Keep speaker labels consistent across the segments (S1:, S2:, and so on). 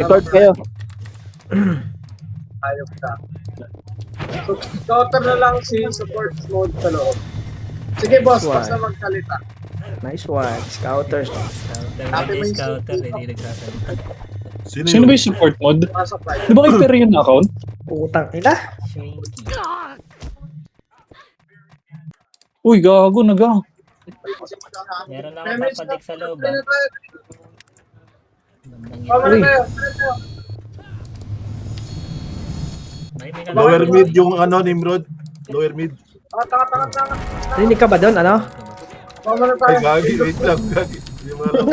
S1: Record kayo.
S2: Ayos ka. So, counter na lang si support mode sa loob. Sige boss,
S3: Nice
S2: basta
S3: one.
S2: magsalita.
S3: Nice one. Scouters.
S4: Scouter,
S2: Happy
S4: hindi
S2: Wednesday.
S4: scouter, hindi nagsasalita.
S5: Sino ba yung support mod?
S2: Pasok tayo.
S5: Di ba kay Perry yung account?
S3: Utang ina.
S4: Swanky.
S5: Uy, gago na gago.
S4: Meron na akong papadik sa loob ah. Bandang
S2: Pamana
S4: yun.
S2: tayo.
S4: May
S5: Lower mid yung ano, Nimrod. Lower mid.
S2: Tanga.
S3: Rinig ka ba doon? Ano?
S2: Pamana
S5: Ay,
S2: tayo.
S5: gagi. Wait lang, gagi. Yung mga lang.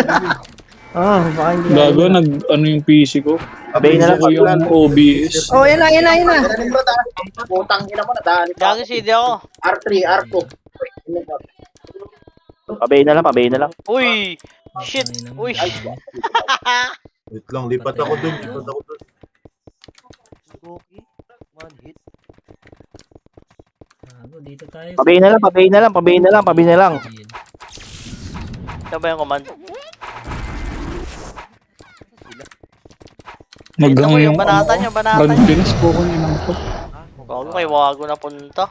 S3: Ah, baka hindi.
S5: Gago, ano yung PC ko?
S1: Pabay na lang.
S5: Gusto ko yung OBS.
S3: Oh, yan na.
S2: Ganun ba tayo? Putang ina mo, nadali pa.
S6: Gagi CD ako.
S2: R3, R2.
S1: Pabay na lang.
S6: Uy! Shit! Uy!
S5: Wait lang, lipat ako dun.
S6: Okay. One hit.
S4: Gago, dito tayo.
S1: Pabay na lang.
S6: Ito ba yung command?
S5: Magang
S6: Ito
S5: yung
S6: yung banatan nyo, banatan
S5: Brand
S6: nyo.
S5: Pinas po ko nilang to.
S6: Gago, kay Wago na punta.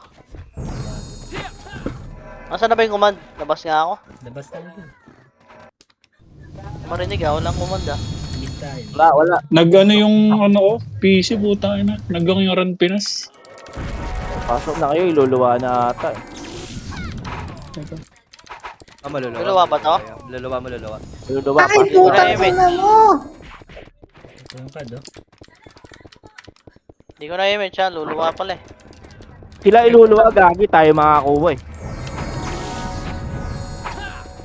S6: Nasaan na ba yung command? Labas nga ako.
S4: Labas tayo dun.
S6: Marinig ah, walang command ah.
S4: Mid tayo.
S1: Wala.
S5: Nag-ano yung ano ko? PC, puta na. Nagang yung Brand Pinas.
S1: Pasok na kayo, iluluwa na ata.
S7: Maluluwa.
S6: Luluwa ba to?
S7: Maluluwa.
S1: Iluluwa,
S3: Ay,
S1: pasok
S3: putang
S1: na.
S3: ina mo.
S4: Ito yung card oh.
S6: Hindi ko na-image ha, luluwa pala eh.
S1: Sila iluluwa, gagi. Tayo makakuha eh.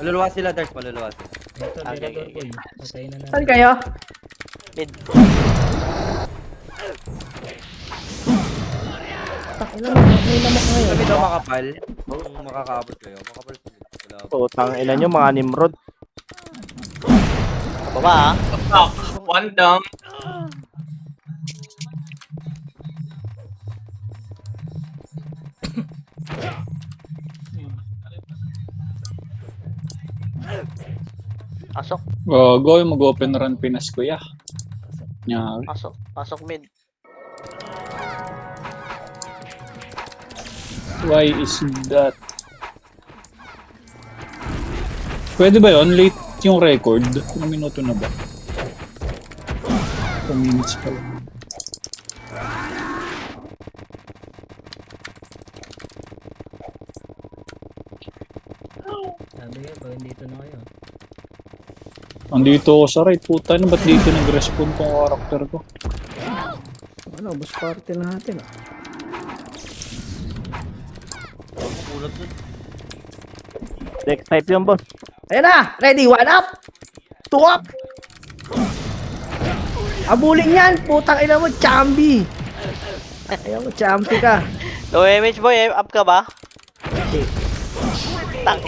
S7: Maluluwa sila, Dars. Maluluwa sila.
S4: Ito,
S6: Okay,
S4: Verador
S6: okay.
S4: boy. Patay na
S3: Saan
S4: natin.
S3: kayo?
S6: Mid.
S3: Takina mo. May namak ngayon.
S7: Kami daw makapal. Kung makakaabot kayo. Makapal sila. Wala.
S1: Putang ina nyo, mga Nimrod.
S6: Baba ah.
S8: One down.
S6: Pasok,
S5: Gago, yung mag-open run Pinas ko ya. Nyari.
S6: pasok mid.
S5: Why is that? Pwede ba yun? Late yung record? Kung minuto na ba? 2 minutes pa lang.
S4: Sabi nga, pag dito na kayo.
S5: Andito ako sa right, puta na. Ba't dito nag-respond tong character ko?
S3: Ano, boss party natin. Ah.
S1: Next type yun, boss.
S3: Ayan na! Ready? One up! Two up! Abulin yan! Putang ina mo, chambi! Ayaw mo, champi ka.
S6: Low image boy, up ka ba? Tang.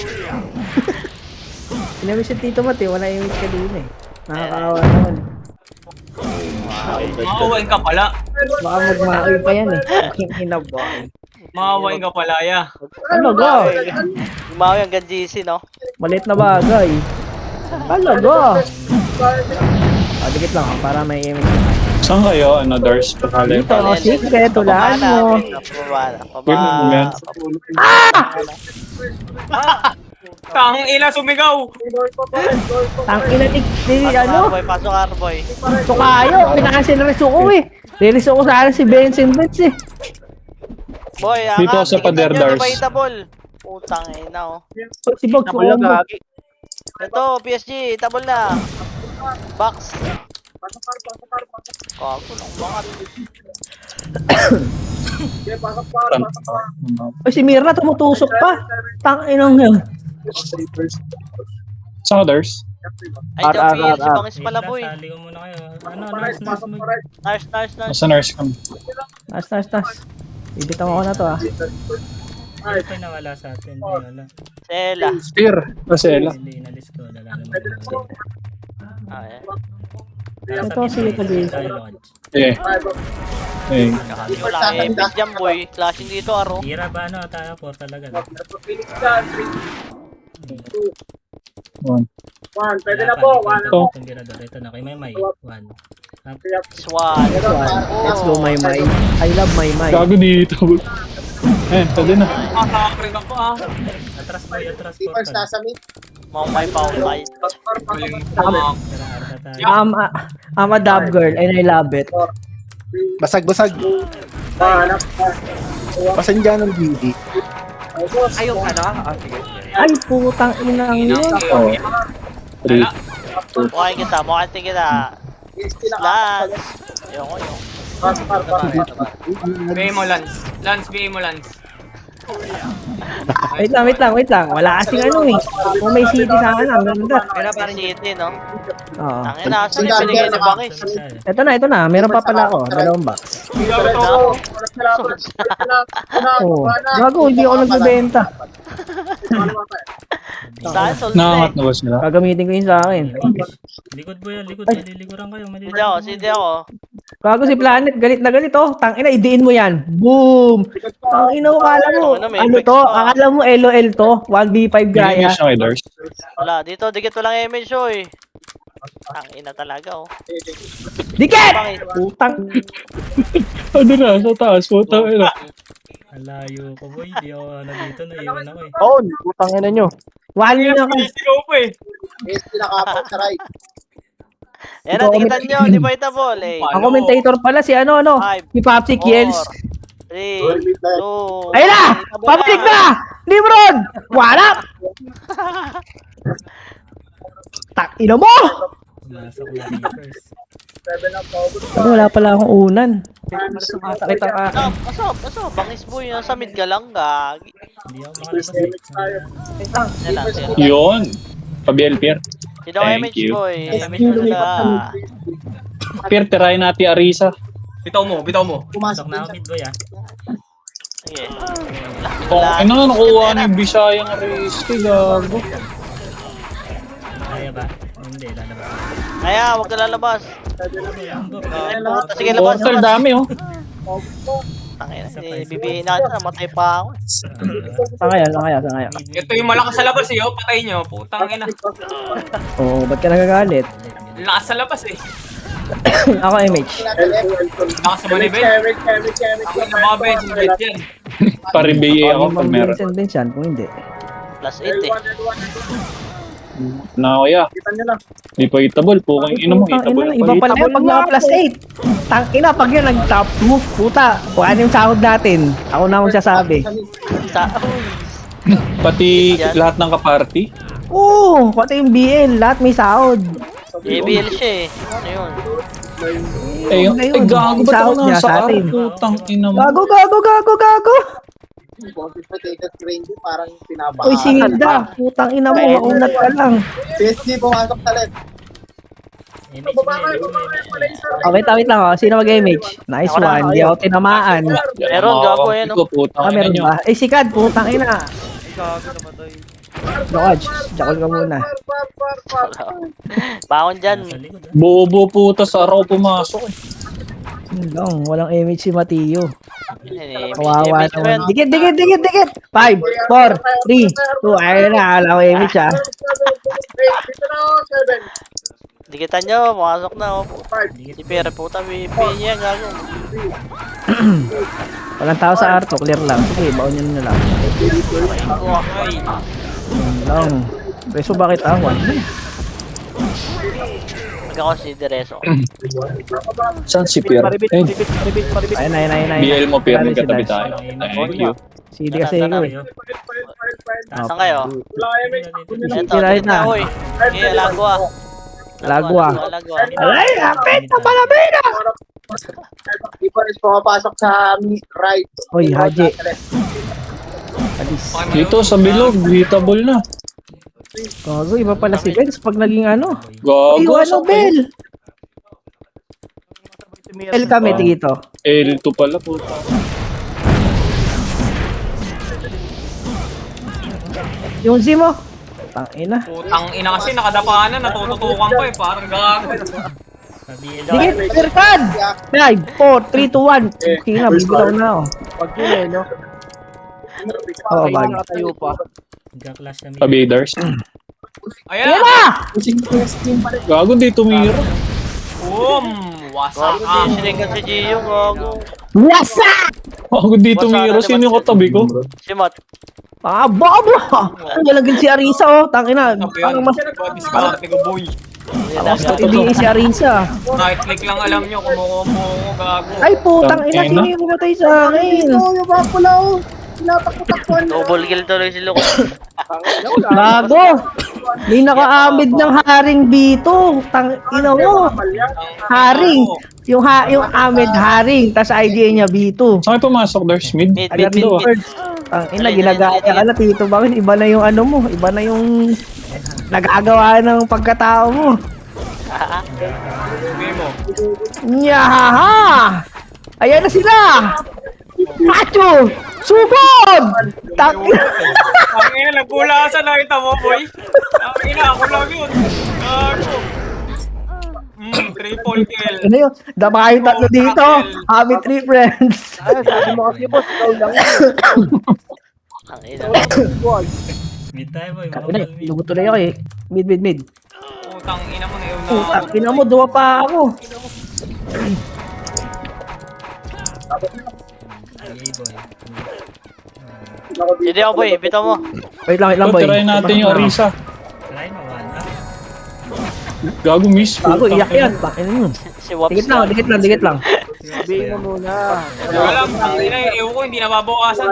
S3: Inamis yung Tito Mat eh, wala yung image ka din eh. Nakakaawa naman.
S8: Maawain ka pala.
S3: Baka magmaoy pa yan eh. Inaboy.
S8: Maawain ka pala, ya.
S3: Talaga?
S6: Gumawa yung GC no?
S3: Maliit na bagay. Talaga? Dikit lang ah, para may image.
S5: Saan kayo? Others? Pakali.
S3: Dito, sige, tulaan mo.
S6: Pababa.
S8: Tang ina sumigaw.
S3: Tang ina ano?
S6: Boy, pasok Arboy.
S3: Ito kayo, pinakasin na reso ko eh. Release ko sana si Benson Benz eh.
S6: Boy,
S5: Dito sa pader, Dars.
S6: Debatable. Putang ina oh.
S3: Si Bog ko.
S1: Wala, gagi.
S6: Ito, PSG, tabol na. Box. Kago lang bangat.
S3: Ay, si Mirna tumutusok pa. Tang inang yun.
S5: Saan others?
S6: Ay, ito
S1: R.
S6: PSG, bangis pala boy.
S4: Sali ko muna kayo. Ano, nurse mo.
S6: Nars.
S5: Nasa nurse kami.
S3: Tas. Ibitaw ako na to ah.
S4: Ito pa nawala sa atin. Hindi wala.
S6: Sela.
S5: Spear. Pasela.
S4: Hindi, inalis ko. Wala naman.
S6: Ah, eh.
S3: Ito si Tabi.
S5: Eh. Eh.
S6: Hindi ko lang eh. Big jam boy. Flashing dito aro.
S4: Tira ba ano? Tayo 4 talaga. No?
S2: One, pwede na po. One na po.
S4: Itong Mirador. Ito na kay Maymay. 1.
S6: Swan.
S3: Let's go, Maymay. I love Maymay.
S5: Gago dito. Pwede na.
S8: Makakapring ako ah.
S4: Atras boy, atras
S9: Keepers
S4: portal.
S9: nasa mid.
S6: Maumay pa umay.
S8: Galing po.
S4: Tara, arta tayo.
S3: I'm a dub girl and I love it.
S9: Basag-basag.
S2: Hanap.
S9: Pasan dyan ng BD.
S7: Ayaw ka na? Ah, sige.
S3: Ay, putang inang yun.
S5: Oh. 3.
S6: Mukhain kita, mukhain kita. Lance. Ayoko yung.
S8: BA mo, Lance. Lance, BA mo, Lance.
S3: Wait lang. Wala kasing ano eh. Kung may city sa akin, ang ganda.
S7: Kaya na parang
S6: City, no?
S3: Oo.
S6: Tangin na, saan yung binigay ni Bangis?
S3: Ito na. Meron pa pala ako. 2 box. Oo. Gago, hindi ako nagbebenta.
S6: Saan, Solstice?
S5: Nakakat na ba sila?
S3: Gagamitin ko yun sa akin.
S4: Likod boy, likod. Nililiguran kayo.
S6: Hindi ako.
S3: Gago si Planet, galit na galit oh. Tangina, idiin mo yan. Boom! Tangina ko, akala mo. Ano to? Akala mo LOL to? 1v5 gaya.
S5: Nilinis na kay Dars.
S6: Wala, dito, dikit walang image, oy. Tangina talaga, oh.
S3: Dikit!
S6: Bangis.
S3: Putang.
S5: Ano na, sa taas. Putang ina.
S4: Alayo ko boy. Di ako dito. Naiwan ako eh.
S1: Taon, putang ina nyo.
S3: Wali na ka.
S8: Sigaw po eh.
S9: Nakapag sa right.
S6: Yan na, dikitan nyo, debatable, eh.
S3: Ang commentator pala si ano.
S6: 5,
S3: Si Papsi Kiels.
S6: 3, 2,
S3: Ayun na! Pabalik na! Nimrod! Wala! Takina mo!
S4: Pumasok na Reapers.
S3: Wala pala akong unan. Sakit ang akin.
S6: Aso, bangis boy, nasa mid ka lang, gagi.
S4: Hindi ako makalabas eh.
S6: Yan lang, sir.
S5: Yun. Pa-BL Pier.
S6: Sino ang
S5: Thank
S6: image
S5: you.
S6: boy? Image mo sila.
S5: Pier, tirahin natin Arisa.
S8: Bitaw mo.
S4: Pasok na ako mid boy ah.
S6: Sige.
S5: Ano, nakuha na yung Bisayang Ariski. Gago.
S4: Kaya ba? Hindi, lalabas.
S6: Kaya, huwag ka lalabas. Ay, puta, sige, labas.
S5: Portal dami oh.
S6: Tangina, bibihin natin, namatay pa ako.
S3: Saan kaya?
S8: Ito yung malakas sa labas eh. Oh. Patay nyo. Putang ina.
S3: Oo, ba't ka nagagalit?
S8: Lakas sa labas eh.
S3: Ako MH.
S8: Lakas sa manibel. Ako na mga bench. Bet yan.
S5: Paribay ako pag meron.
S3: Minsan din siyan, kung hindi.
S6: Plus 8 eh.
S5: Na kuya. Di pa itable. Pukang ina mo.
S3: Putang
S5: Itable.
S3: ina, iba pala yun pag naka plus 8. Tangina, pag yun nag-top move, puta. Kung ano yung sahod natin, ako na magsasabi.
S5: Pati lahat ng kaparty.
S3: Oo, pati yung BL, lahat may sahod.
S6: JBL siya eh. Ano yun?
S5: Eh,
S3: Ayun,
S5: gago ba
S3: sahod
S5: ito
S3: niya
S5: nasa
S3: sa
S5: araw?
S3: atin.
S5: Putang ina mo.
S3: Gago.
S9: Potato range parang pinapaan.
S3: Uy, Sinda, putang ina mo, maunat ka lang.
S9: PSG pumasok sa left.
S4: Image mo eh.
S3: Wait lang ako, sino mag-MH? Nice one, di ako tinamaan.
S6: Meron, gago yan, no?
S5: Putang ina
S3: Meron
S5: nyo.
S3: ba? Eh, sikad, putang ina.
S7: Gago namatay.
S3: Dodge, jakol ka muna.
S6: Baon dyan.
S4: Sa likod ah.
S5: Bobo puta sa araw pumasok eh.
S3: Lang, walang MH si Mateo. Kawawa
S6: Image mo yan.
S3: naman. Dikit. 5, 4, 3, 2, ayun na, alam ko MH ah.
S6: Dikitan nyo, pumasok na. Oh. Si Pere puta, BP niya, gago.
S3: Walang tao sa Arto, clear lang. Sige, baon nyo na lang. Lang. Preso bakit awan?
S6: Magkakonsidereso.
S5: Saan si Pier?
S1: Paribit.
S3: Ayun.
S5: BL mo Pier,
S3: Ano si
S5: magkatabi
S3: Dash?
S5: tayo. Thank you.
S3: CD kasi
S6: Saan
S3: ko eh.
S4: Kayo.
S6: Saan kayo? Ito,
S3: Tirahin
S6: dikit na.
S3: na.
S6: Uy, sige, lagwa.
S3: Lagwa. Alay, kapit na palabina!
S9: Keepers pumapasok sa right.
S3: Uy, Haji. Alis.
S5: Dito sa bilog, hitable na.
S3: Gago, iba pala si Benz pag naging ano.
S5: Gago.
S3: Ay, ano, Bell? Bell kami dito.
S5: L2 pala puta.
S3: Yung Z mo. Tangina.
S8: Putang ina kasi nakadapaan na. Natututukan pa eh. Parang gago.
S4: Sabihin
S3: Dikit, Perkad! 5, 4, 3, 2, 1. Kina, bibitaw na ako.
S1: Pag yun no?
S3: Oo, bag.
S1: Nakatayo pa.
S4: Nagka-clash kami.
S5: Pabiders.
S8: Ayan
S3: Ayan
S8: na!
S3: na!
S5: Gago, di tumira.
S8: Boom! Wasak
S6: Gago,
S8: ang.
S6: di sininggan si Gio, gago.
S3: Wasa!
S5: Gago, di tumira. Sino yung katabi ko?
S6: Si Mat.
S3: Ah, bobo! Ang galagin si Arisa, oh. Tangina. Parang mas
S8: Diskarte ko, boy.
S3: hindi si Arisa.
S8: Right click lang alam nyo, kumukumo ko, gago.
S3: Ay, putang ina,
S5: Tangina.
S3: sino yung pumatay sa akin?
S9: Ito, yung mga pula, oh. Tinatakot-takot.
S6: Double kill tuloy si Lucas.
S3: Gago! May nakaamid ng haring dito. Ina mo. Haring. Yung amid haring. Tas idea niya B2.
S5: Saan kayo pumasok, Dars? Mid?
S6: Mid,
S3: Agad
S6: mid,
S3: yung
S6: mid.
S3: first. Ina, ginagaya ka na, Tito Bangin. Iba na yung ano mo. Iba na yung nagagawa ng pagkatao mo.
S8: Sabi mo.
S3: Nyahaha! Ayan na sila! Pacho! Sugod!
S8: Ang ina, nagpula sa nakita mo, boy. Ang ina, ako lang yun. Gago. Triple kill.
S3: Ano yun? Dama yung tatlo dito. Happy 3 friends.
S1: Sabi mo kasi boss, ikaw lang yun.
S6: Ang ina.
S4: Mid tayo boy.
S3: Ano eh, lugo tuloy ako eh. Mid.
S8: Utang ina mo na yun.
S3: Putang ina mo, duwa pa ako.
S4: Hey boy.
S6: Hindi ako boy, bitaw mo.
S3: Wait lang boy.
S5: Tirahin natin yung Arisa.
S4: Try mo one.
S5: Gago, miss.
S3: Bago,
S5: Putang
S3: iyak
S5: ina.
S3: yan. Bakit yun?
S6: Si Waps.
S3: Dikit lang.
S1: Sabihin mo muna.
S8: Alam, ang ina, ewan ko, hindi nababawasan.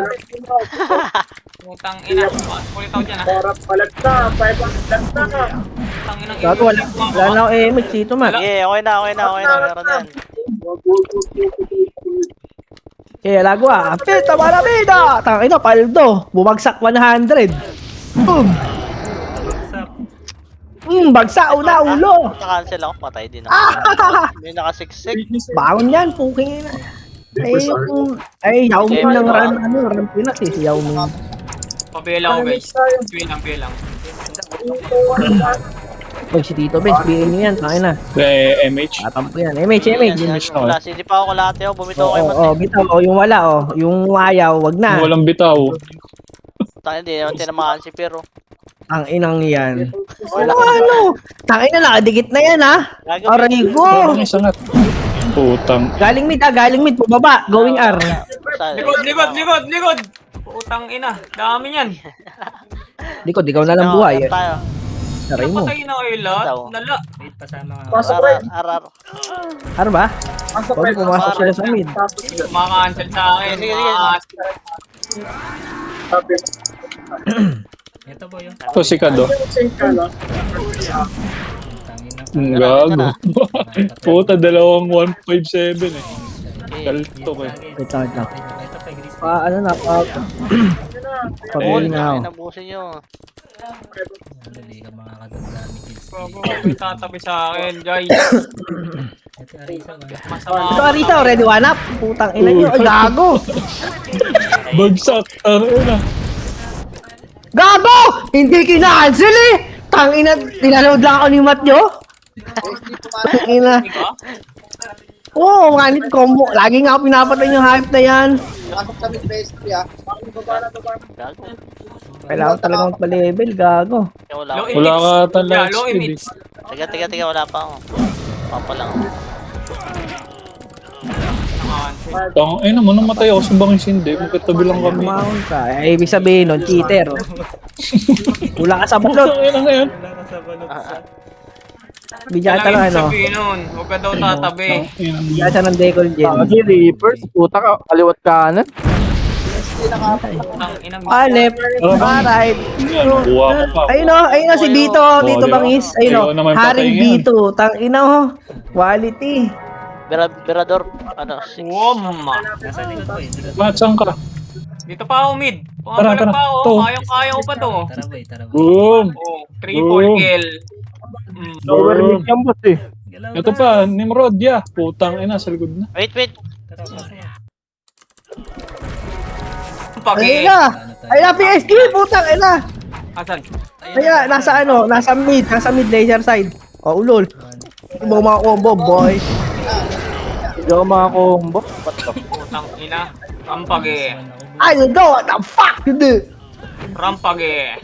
S8: Utang ina. Kulit ako dyan, ha.
S2: Para palat na, 500 na.
S8: Utang ina.
S3: Gago, wala na ako eh. Magsito man.
S6: Sige, okay na. Meron yan.
S3: Kaya lago ah. Pita maramida! Tangina, paldo. Bumagsak 100. Boom! Bagsak una ulo.
S6: Cancel ako, patay din ako. May nakasiksik.
S3: Bangon yan, puking ina. Ay, Yao Ming ng run Pinas eh, si Yao Ming.
S8: Pabela ko, guys. Bilang.
S3: Pag si Tito Benz, BM niyo yan, tangina.
S5: MH.
S3: Tatampo yan. MH.
S6: Wala, hindi pa ako kalate ako. Bumito ako kay Mat.
S3: Bitaw. Yung wala, yung ayaw, wag na.
S5: Walang bitaw.
S6: Tayo, hindi naman tinamaan si Pero.
S3: Ang inang yan. Ano? Tangina, nakadikit na yan ha. Aray ko.
S5: Ang sangat. Putang.
S3: Galing mid, pababa. Going R.
S8: Likod! Utang ina. Dami yan.
S3: Likod, ikaw na lang buhay.
S6: Tayo.
S3: Saray mo.
S8: Napatay na kayo lahat.
S6: Daw.
S8: Nala.
S4: Wait pa sa mga.
S6: Arar.
S3: Ano ba? Huwag pumasok sila sa mid.
S8: Maka-cancel sa akin.
S6: Sige.
S4: Ito boy yung
S5: Ito si Kado.
S4: tangin na.
S5: Gago. Puta, dalawang 157 eh. Kalto ko eh.
S3: Ito.
S4: Ito kay Gris.
S3: Ano na, pabili na ako.
S6: Nabusin nyo.
S4: Hindi ka makakadagdami kids.
S8: Bago, may tatabi sa akin, guys.
S4: Ito Arisa ba?
S8: Masama.
S3: Ito, Arisa, already one up. Putang ina nyo. Ay, gago.
S5: Bagsak. Ano na?
S3: Gago! Hindi kina-cancel eh! Tangina, tinanood lang ako ni Matt nyo. Tangina. Oo, nganit combo. Lagi nga ako pinapatay yung hype na yan.
S9: Pasok kami sa PS3, ah.
S6: Gago.
S3: Kailangan talaga magpa-level, gago.
S6: Wala
S8: Low
S6: ako.
S5: Wala ka talaga.
S8: Low image.
S6: Tiga, wala pa ako. Papa lang ako.
S5: Tang, ay naman, namatay ako sa bangis hindi. Magkatabi lang kami.
S3: Kumahon ka. Eh, ibig sabihin nun, cheater. Wala ka sa balot.
S5: Ay na ngayon.
S4: Wala ka sa balot sa.
S3: Bigyan ka ng ano.
S8: Sabihin nun, huwag ka daw tatabi.
S3: Bigyan siya ng decol gen.
S1: Kasi Reapers, puta ka, kaliwat kanan.
S8: Utang ina.
S3: Left. Right.
S5: Buwa ka pa.
S3: Ayun o, si Bito. Dito Bangis. Ayun o,
S5: Ayaw naman
S3: Haring
S5: patayin yan.
S3: Bito. Tangina o. Quality.
S6: Berador. Ano?
S8: Woma.
S4: Nasa likod boy.
S5: Mat, saan ka?
S8: Dito pa ako mid.
S5: Tara,
S8: Pumapalak
S5: tara.
S8: pa ako.
S5: To.
S8: Kaya ko pa to.
S4: Tara boy.
S5: Boom!
S8: Oh, triple
S5: Oh.
S8: kill.
S1: Lower mid yan boss eh.
S4: Galaw
S5: Ito pa, Nimrod, ya. Putang ina, sa likod na.
S6: Wait.
S4: Tara pasok.
S3: Ayun na. Ayun na, PSG. Putang ina.
S8: Asan?
S3: Kaya, nasa mid laser side. O, ulol. Ibang mga combo, boy.
S1: Hindi ako makakombo.
S8: Utang ina. Rampage.
S3: I don't know what the fuck you do.
S8: Rampage.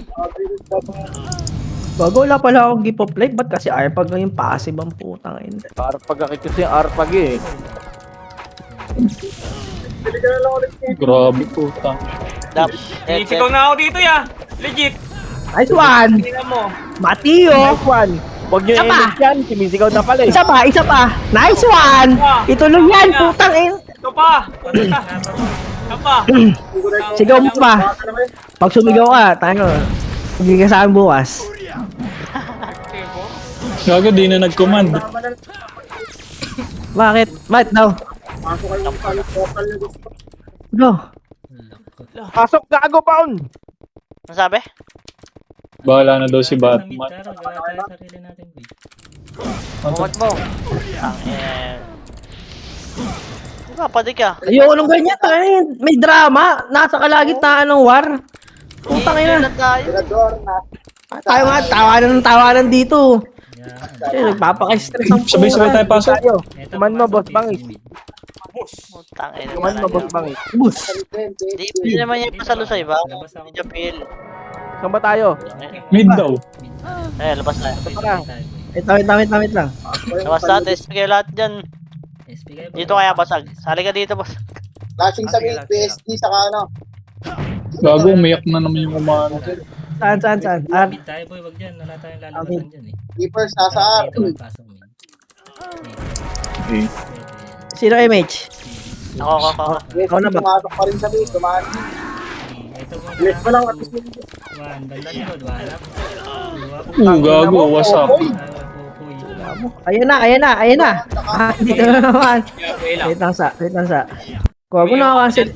S3: Bago wala pala akong gift of life. Ba't kasi arpag na yung passive ang putang ina?
S1: Arpag kasi yung arpag eh.
S2: Pili ka na lang ulit si
S5: Grabe puta.
S6: Dap.
S8: Sinisigaw na ako dito ya. Legit.
S3: Nice one!
S8: Tingnan mo.
S3: Matio!
S1: Nice one. Huwag nyo
S3: Isa pa.
S1: i-edit yan. Sumisigaw na pala eh.
S3: Isa pa, isa pa! Nice one! Ituloy yan, putang ina!
S8: Ito pa. Puta. Ito pa.
S3: Sigaw mo pa! Pag sumigaw ka, tayo. Hindi ka sa akin bukas.
S5: Gago, di na nag-command.
S3: Bakit? Bakit daw?
S2: Pasok kayo sa portal na gusto.
S3: Go!
S1: Pasok gago paon.
S6: Ano sabi?
S5: Bahala na daw si
S4: Sa mid,
S5: Batman.
S4: Taro, gawa tayo sarili natin, boy.
S6: Bumot mo. Papadik ka.
S3: Ayoko nung ganyan, tayo. May drama. Nasa kalagitnaan ng war. Putang ina.
S6: Ilan tayo?
S9: Tirador na.
S3: Tayo nga, tawanan dito.
S4: Yan.
S3: Eh, nagpapaka-stress ang
S5: Sabay-sabay tayo pasok.
S1: Tayo.
S4: Eto,
S1: Kuman mo,
S4: pumasok,
S1: boss
S4: mid,
S1: bangis.
S4: mid.
S6: Putang ina.
S1: Kuman mo, boss bangis.
S3: Bus.
S6: Di naman yan pasalo sa iba.
S4: Labas ako.
S6: Medyo feel.
S1: Saan ba tayo?
S5: Mid daw.
S6: Labas na.
S3: Wait lang.
S6: Labas natin. Sige lahat dyan.
S4: SPK,
S6: Dito kaya basag. Sali ka dito, boss.
S9: Flashing sa mid, PSD, saka ano.
S5: Gago, umiyak na naman yung kumano.
S3: Saan?
S4: Mid tayo, boy. Wag dyan. Wala tayong lalabasan dyan, eh.
S9: Keepers, nasa R.
S4: Dito, pasok mid.
S5: Okay.
S3: Sino MH?
S6: Ako.
S3: Ako na ba?
S9: Tumatok pa rin sa mid, tumatok.
S4: Ito muna.
S2: Let's mo lang at least
S4: 1. Banda likod. Wala.
S5: Gago, what's up?
S4: Pupuy.
S3: Ayan na. Dito na naman. Wait lang sa. Kung nakakancel.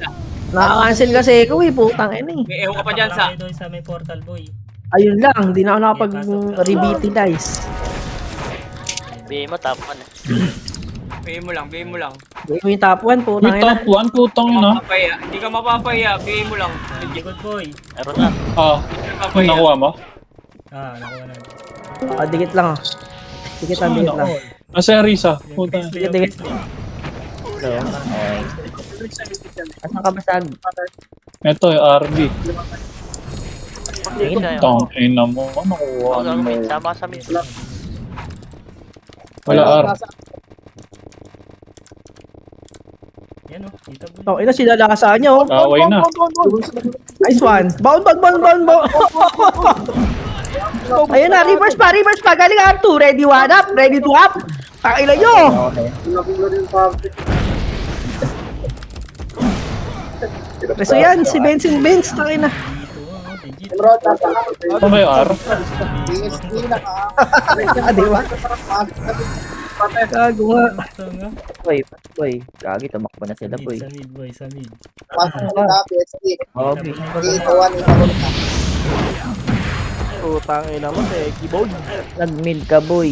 S3: Nakakancel kasi ikaw eh, putang ina eh.
S8: May eho ka pa dyan sa.
S4: Doon sa may portal, boy.
S3: Ayun lang, di na ako nakapag-revitalize.
S6: Bigay mo, top 1.
S8: Bigay mo lang.
S3: Hindi ko yung top 1, putang
S5: May
S3: ina.
S5: top 1, putang ina.
S8: Mapapaya. Hindi ka mapapaya. Bigay mo lang. Legit.
S4: Likod, boy.
S6: Meron na.
S5: Ah,
S8: Mapapaya.
S5: nakuha mo?
S4: Nakuha na.
S3: Dikit lang. Dikit lang.
S5: Nasa Risa. Puta.
S3: Dikit. Asan ka basag?
S5: Ito, yung RB.
S6: Sige tayo.
S5: Tang ina mo. Nakuha
S6: Huwag
S5: mo.
S6: mid. Sama sa mid.
S5: Wala R.
S4: Yan, oh. Dito, boy.
S3: Oh, ina sila lakasan nyo.
S5: Away na.
S3: Nice one. Bound. Ayun na, reverse pa. Galing R2. Ready one up, ready to up. Pakailan nyo.
S2: nagulo yung public.
S3: Preso yan, si Benz. Takin na.
S4: Dito, legit.
S9: Bro, nasa R.
S5: Ano ba yung R?
S9: PSD, naka
S3: Di ba? Gago nga.
S4: Ito nga.
S1: Boy, gagi, tumakbo na sila, boy.
S4: Sa mid, boy. Sa mid.
S9: Pasok na PSD.
S1: Oh,
S9: Ito, one, ito,
S1: putang ina mo, Seki, boy.
S3: Nag-mid ka, boy.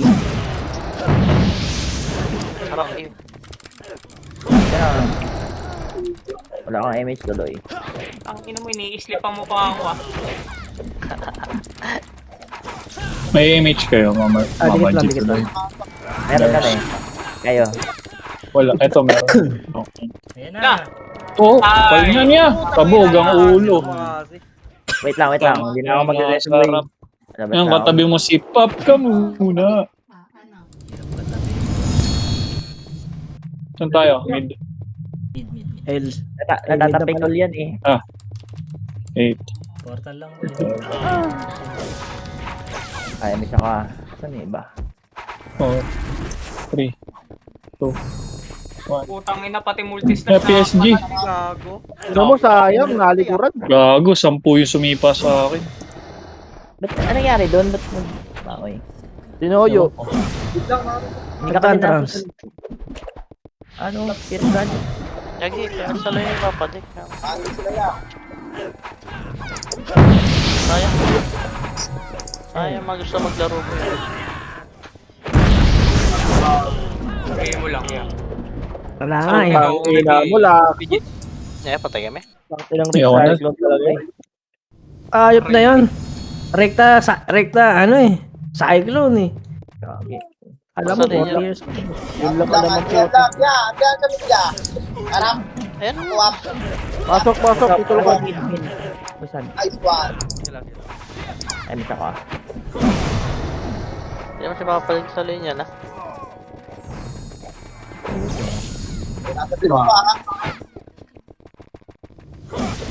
S6: Sarap yun.
S1: Wala kang image tuloy.
S8: Ang ina mo, ini-slipan mo pa ako ah.
S5: May image kayo, Mama G.
S3: Dikit lang.
S1: Meron ka na eh. Kayo.
S5: Wala, eto meron. Okay.
S4: Ayan
S8: Na.
S4: na.
S5: Oh, palinga niya. Kabog ang ulo.
S1: Wait lang. Hindi na ako mag-rest, boy.
S5: Sarap. Yan, katabi mo si Pop ka muna. Saan tayo? Mid.
S4: Mid.
S3: L.
S1: Natatapikol yan eh.
S5: 8.
S4: Portal lang, boy.
S1: Ay, may saka. Saan yung iba?
S5: 4, 3, 2, 1.
S8: Putang ina, pati multi-star
S5: Yeah, PSG.
S7: Gago.
S1: Ano mo, sayang, nalikuran.
S5: Gago, 10 yung sumipa sa akin.
S1: Ba't ano nangyari doon? Ba't baoy? Dinoyo. Hindi ka
S3: Trans.
S1: Ano? Pirgan?
S6: Lagi, kaya sa lang yung papadik.
S9: Ano sila yan?
S6: Sayang gusto maglaro ko yun.
S8: Bigay mo lang yan.
S3: Wala nga eh.
S1: Ang ina mo lang.
S6: Patay kami.
S1: Ilang
S5: Ayaw na.
S1: recyclone talaga eh.
S3: Ayop na yun. Rekta, ano eh. Cyclone eh. Alam mo,
S6: Basta din
S3: 40
S6: yun.
S3: years.
S1: Yun lang
S9: Yan,
S1: naman po.
S9: yan, kami yan. Harap,
S6: Ayan.
S9: tuwap,
S1: Pasok. Ito lang.
S3: Busan.
S9: nice one.
S1: Ay, may saka.
S6: Hindi naman siya makapalit sa linya na.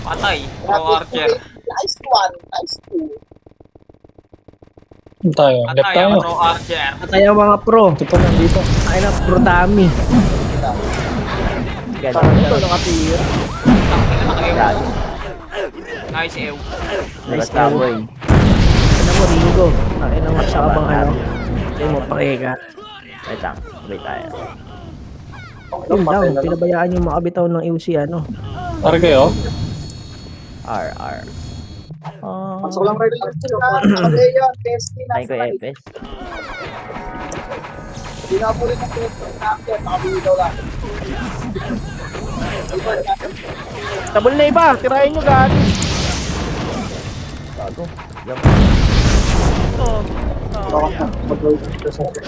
S8: Patay. Pro Archer.
S9: Nice one. Nice two.
S5: Saan tayo? Left
S8: Patay
S5: tayo.
S8: ang Pro Archer.
S3: Patay ang mga pro.
S5: Ito pa nandito.
S3: Ay na, pro dami.
S1: Ito, nakatira.
S8: Nice ew.
S1: Nice boy.
S3: Ano mo, Ringo? Ay na, siya ka bang ano? Hindi mo, pakika.
S1: Wait lang, wait tayo.
S3: Yun lang, pinabayaan yung mga bitaw ng UC, ano.
S5: Tara kayo?
S1: R.
S9: Pasok lang rin lang sila. Nakabeyan. Testing.
S1: Try ko FS.
S9: Hindi na po rin ang testing natin. Nakabili daw lang.
S1: Tabol na iba, tirahin nyo gani. Bago. Yup.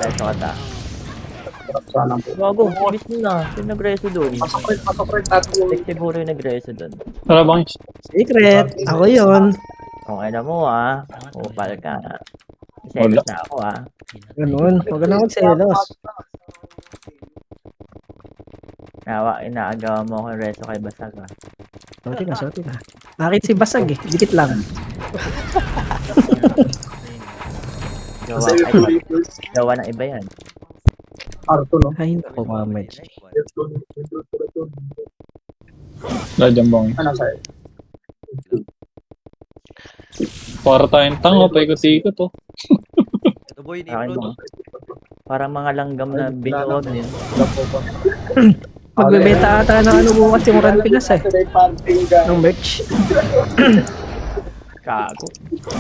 S1: Ay, sakata. Bago, bis mo na. Sino nagreso doon?
S2: Pasok rin tattoo.
S1: Siguro yung nagreso doon.
S5: Tara bang?
S3: Secret, ako yun.
S1: Kung alam mo upal ka. Selos na ako
S3: Ganun, huwag ka na magselos.
S1: Inaagawa mo ako yung reso kay Basag
S3: Sorry ka. Bakit si Basag eh? Dikit lang.
S1: Gawa ng iba yan.
S2: Arto, no?
S3: Ay, naku, mamay.
S5: Dadyan bang?
S2: Ano sa'yo?
S5: Para tayong tanga, paikot-ikot oh.
S7: Ito boy,
S1: Akin
S7: ni-upload.
S1: mo. Parang mga langgam na binuwag din.
S3: Magbebenta ata ng ano bukas yung Ran Pinas eh.
S9: Today party guys.
S3: Ng merch.
S1: Kago.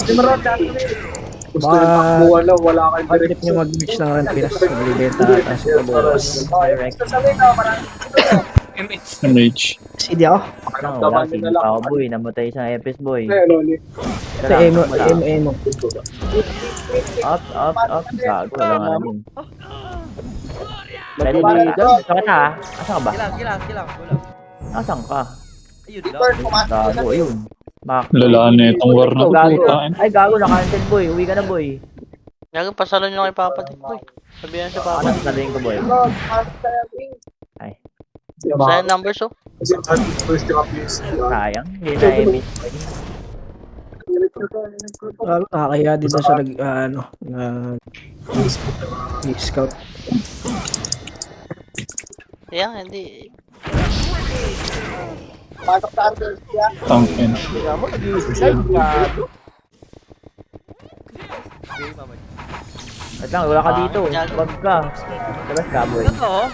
S2: Hindi mo rin gusto yung takbuhan lang, wala kayong
S3: Pag-trip
S2: direct.
S3: nyo mag-merch ng Ran Pinas. Magbebenta ata sa bukas.
S1: Direct.
S9: Sasabihin na, marami.
S8: MH.
S5: MH.
S3: CD ako.
S1: Wala, sige pa ako boy. Namatay isang FS boy.
S2: Eh, Loli.
S3: Sa emo.
S1: Up. Gago, wala nga din. Ready dito? Saan ka? Asan ka ba?
S7: Kilang. Kulang.
S1: Asan ka?
S7: Ayun lang.
S9: Bird, pumasok
S1: Gago,
S9: sa
S1: ayun.
S5: Lalaan na itong war na to.
S1: Gago.
S5: Putain.
S1: Ay, gago, na-cancel boy. Uwi ka na boy.
S6: Gagawin, pasalan nyo kay Papatik, boy. Sabihan siya
S1: Ano
S6: Papatik.
S1: sasabihin ko boy?
S9: Pumasok sa wing.
S6: Saan numbers, oh?
S2: Kasi first yung please.
S1: Sayang. Hindi na miss.
S3: Kaya dito siya scout.
S6: Yeah, hindi.
S9: Pasok sa under siya.
S5: Tangin.
S1: Tingnan mo, nag-i-slide. Gago.
S7: Okay, mamay.
S1: At lang, wala ka dito. Bag ka. Labas ka boy.
S7: Ito oh.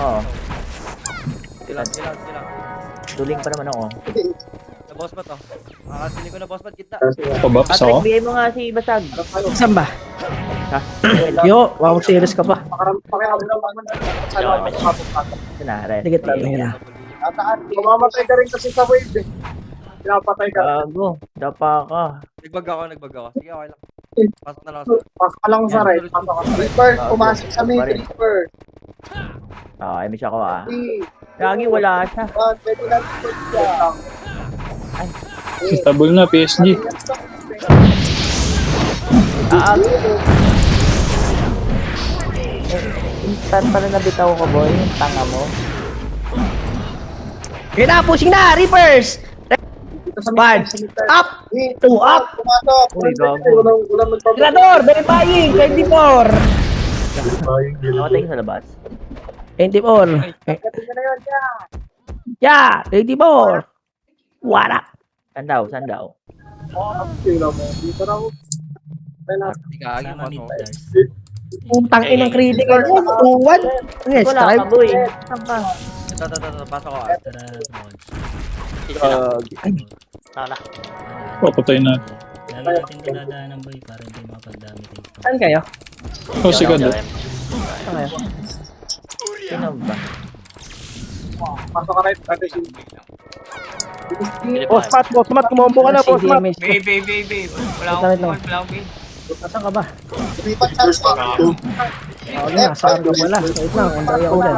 S1: Oo.
S7: Kilang.
S1: Tuling pa naman ako.
S7: Na boss ba to? Makakasili ko na boss ba kita?
S5: Pabaps
S1: Patrick,
S5: ako.
S1: bigay mo nga si Basag.
S3: Saan ba?
S1: Ha?
S3: Yo, wow, serious ka pa.
S2: Pakiramdam naman. Sana makapagpasok.
S1: Ito na, ready.
S3: Dikit lang nila.
S9: Tataan.
S2: Mamamatay ka rin kasi sa wave eh. Pinapatay ka.
S1: Gago. Dapa ka.
S7: Nagbag ako. Sige, okay lang. Pasok na lang ako.
S2: Pasok ka lang sa right. Pasok ka sa right.
S9: Bird, pumasok sa main. Bird.
S1: I miss ako Gagi, wala siya.
S9: Pwede lang siya.
S5: Stable na, PSG.
S1: Instant pala nabitaw ko boy. Yung tanga mo.
S3: Kaya na, pushing na! Reverse! Bard! Up! 2 up!
S9: Pumasok.
S1: Uy, gago.
S2: Walang nagpapalito.
S3: Tirador! Verifying! 24!
S1: Namatay ka sa labas.
S3: 24!
S9: Pwede na yun siya.
S3: Yeah! 24! What up?
S1: Saan daw?
S2: Sino mo? Dito raw.
S7: Hindi ka agad
S4: Sama mid
S7: pasok.
S4: dash.
S3: Putang inang critical mo. 2-1. Yes,
S1: Wala ka boy. Saan ka?
S7: Ito. Pasok ako.
S4: Tara, small.
S6: Tala.
S5: Papatay na.
S4: Lagi natin dinadaanan boy para hindi makapagdami tayo.
S3: Saan kayo?
S5: Oh, si Gado.
S3: Saan kayo?
S1: Sino ba?
S2: Pasok ka right. Ate si
S1: Boss Matt, kumombo ka na, Boss Matt.
S8: Babe. Wala
S3: Wait lang.
S8: akong
S3: Saan ka ba?
S9: Lumipat sa spot.
S3: Oo na, saan ka pala? Wait lang, ang daya ko dyan.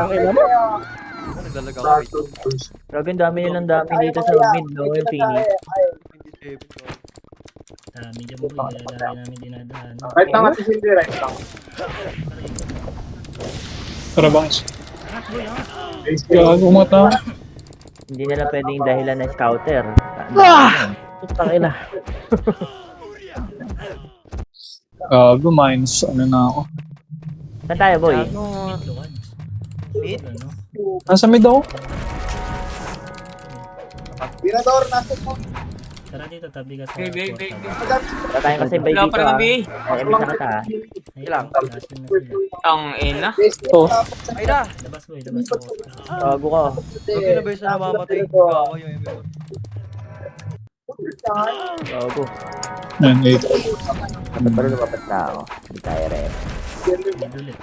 S7: Naglalaga ako.
S1: Grabe, ang dami nilang dami dito sa mid, no? Yung Phoenix.
S7: 27.
S4: Medyo boy, dali namin dinadaan.
S2: Right lang natin hindi, right lang.
S5: Tara bangs.
S4: Angat boy, ah.
S5: Gago mata.
S1: Hindi nila pwedeng dahilan ng scouter.
S3: Putang ina.
S5: Gago, minus ano na ako.
S1: Saan tayo, boy?
S4: Luwan.
S6: Mid?
S4: Ano?
S5: Nasa mid ako.
S9: Tirador, nasa mo.
S4: Tara dito, tabi ka sa
S8: Big.
S1: Wala tayong kasi bay
S8: Wala
S1: dito,
S8: pa na,
S1: ah.
S8: B.
S1: Ay, emi sa kata, ah.
S6: Ilang?
S8: Ang ina.
S5: Oh.
S6: Ay na!
S4: Labas boy, labas mo.
S1: Gago ko.
S6: Huwag na ba yung sa namamatay? Gawa yung MMO.
S1: Gago.
S5: Yan, 8.
S1: Dapat pala lumapat na ako. Hindi tayo rin.
S4: Ulit.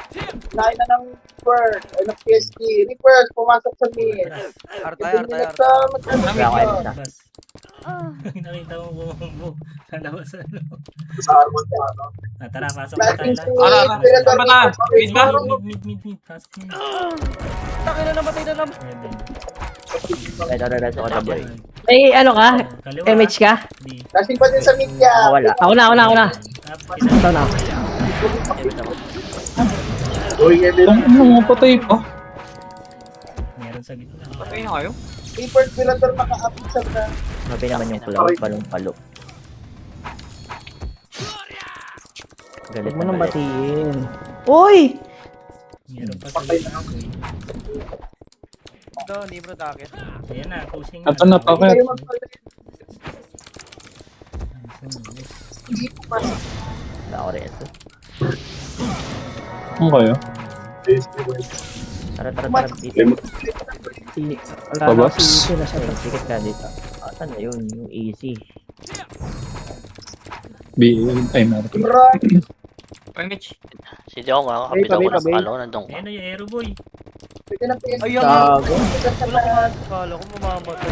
S9: Lain na ng Reaper. Ay, ng PSG. Reaper, pumasok sa mid.
S6: Artay.
S1: Wala ako emi na.
S4: Labas. Nakita mo bumumbo. Lalabas ano.
S9: Sa armor ka, no?
S4: Tara, pasok na tayo lahat.
S8: Ara. Saan ba na? Mid ba?
S4: Mid. Pasok na.
S6: Takin na namatay na naman.
S1: Ay, dadadas ako na, boy.
S3: Ay, ano ka?
S4: Kaliwa.
S3: MH ka?
S4: D.
S9: Lasing pa din sa media.
S1: Wala.
S3: Ako na. Ito na.
S9: Uy, Edin.
S5: Ang mga patay pa.
S4: Meron sa gitna.
S8: Patay na kayo?
S9: Reaper, Tirador, maka-upit sa na.
S1: Mabi naman yung kulawag, palong-palo. Galit
S3: Huwag mo
S1: na
S3: nang
S1: galit.
S3: batiin. Uy!
S4: Meron pa sa gitna.
S6: Ito, hindi bro takit.
S4: Ayan na, pushing
S5: Ito na,
S9: Hindi
S5: takit.
S9: kayo magpalit. Hindi pumasok.
S1: Wala ako rin ito.
S5: Ano kayo?
S1: Tara, dito.
S5: Pabas?
S1: Ticket ka dito. Saan na yun? Yung easy.
S5: B. Ay, meron.
S9: Bro,
S8: Ay, Mitch.
S6: Si Dion nga, kapilaw ko na
S9: Tabi.
S6: palo, nandun ko.
S4: Ayan na yung aero boy.
S9: pwede na PSG.
S6: Ayun nga! Wala ko nga, kala ko mamamatay.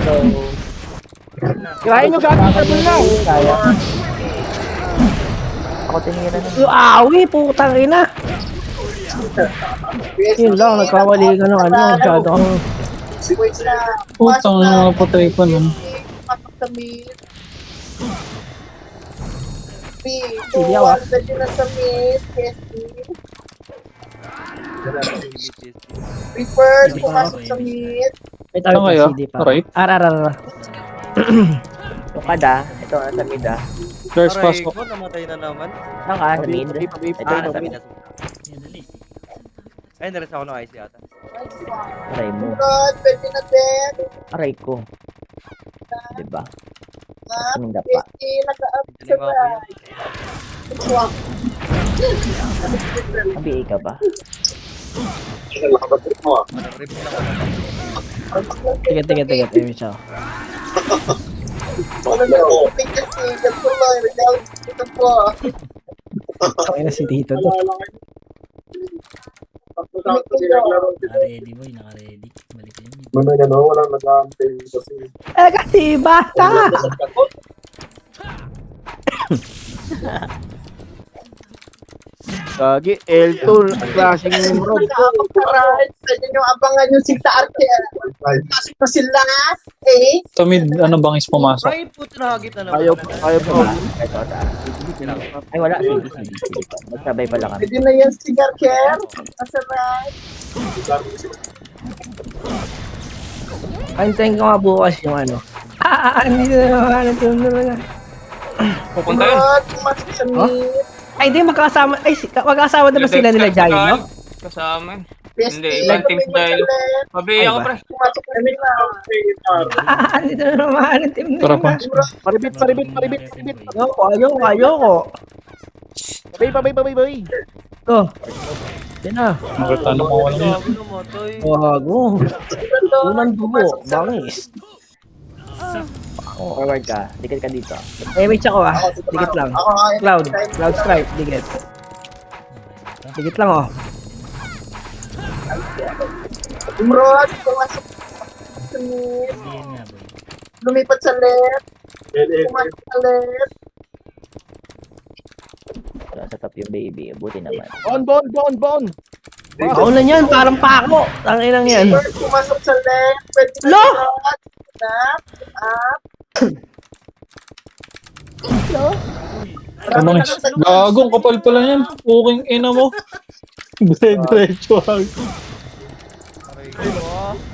S3: Kirahin nyo gamit na doon lang.
S1: Kaya. Ako tinira na.
S3: Yung awi, putang ina. Yun lang, nagkawali ka ng ano. Masyado kang...
S9: Wait na.
S5: Putang mga patay pa nun.
S9: Pumasok sa mid.
S3: Hindi ako, ah.
S9: Pwede na sa mid. PSG. Reaper, pumasok sa mid.
S3: May tawag
S5: Saan
S3: pa
S5: kayo?
S3: CD pa.
S5: Right?
S3: Ara.
S1: Yung kada, ito nasa mid ah.
S5: There's
S6: Aray
S5: pasok.
S6: ko, namatay na naman.
S1: Saan ka? Sa mid? Ito nasa mid.
S4: Ayan, dali.
S6: Ay, nares ako ng IC ata.
S1: Aray mo.
S9: God, pwede na din.
S1: Aray ko. Diba?
S9: Ah,
S1: Kaming dapa.
S9: PSG, naka-up sa
S6: Lima ko yan.
S9: swamp.
S1: Nabi ka ba?
S6: Rip lang ako.
S3: Tigat. MH ako.
S9: Wala na ako. kasi, ganito lang. Reality ito po.
S3: Ang ina si Tito to.
S4: Naka-ready boy, naka-ready. Balik yun.
S9: Walang nag-aantay kasi.
S3: Kasi bata! Gagi, L2, klaseng numero.
S9: Kapag-karat, pwede nyo abangan yung Sita Archer. Pasok na sila, eh.
S5: Sa mid, ano bang is pumasok?
S6: Ay, puto nahagip na naman.
S3: Ayaw po.
S1: Ito. Ay wala. Sige. Magsabay pala kami.
S9: Pwede na yan si Archer. Nasa right.
S3: Antayin ko nga bukas yung ano. Hindi na naman.
S8: Pupunta yun.
S9: Rod, pumasok sa mid.
S3: Ay, hindi, magkasama. Ay, magkasama na ba sila nila Jayo, no?
S8: Kasama.
S9: PSG,
S8: Hindi, ibang team
S9: may
S8: dahil.
S9: left.
S8: Pabi
S3: Ay,
S8: ako
S3: ba?
S8: pre.
S9: Pumasok na sila.
S3: Dito na naman ang team
S5: Tara pa.
S3: Paribit. Ayoko. Bay. Oh. Yan na.
S5: Nakita na mga walang yun.
S6: Gago namatay.
S3: Wago. Unang dugo. Bangis.
S1: Forward ka. Dikit ka dito.
S3: MH ako ah. Dikit lang.
S9: Ako,
S3: Cloud stripe. Dikit. Dikit lang oh.
S9: Rod, pumasok sa mid.
S4: Hindi yan nga boy.
S9: Lumipat sa left. Pumasok sa left.
S1: Sa top yung baby. Buti naman.
S3: Bon. Ako na yan. Parang pako. Tangin lang yan.
S9: Rod, pumasok sa left. Pwede na
S3: Lo!
S9: si Rod. Up.
S5: Gagong kapal pala yan. Puking ina mo. Diretso.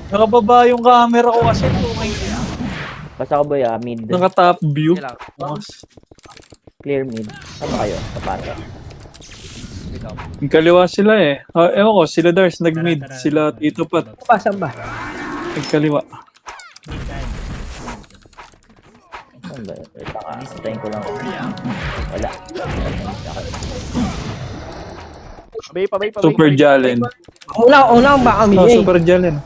S5: Nakababa yung camera ko kasi. Puking ina.
S1: Basta ko boy mid.
S5: Naka-top view.
S7: Sige lang.
S1: Clear mid. Saan ba kayo? Kapata.
S5: Yung kaliwa sila eh. Ewan ko, sila Dars nag-mid. Sila Tito Pat.
S3: Pasan ba?
S5: Nagkaliwa.
S1: Saan ba? Wait lang Antayin ko lang. Wala.
S5: Super Jalen.
S3: Una ba kami eh.
S5: Super Jalen.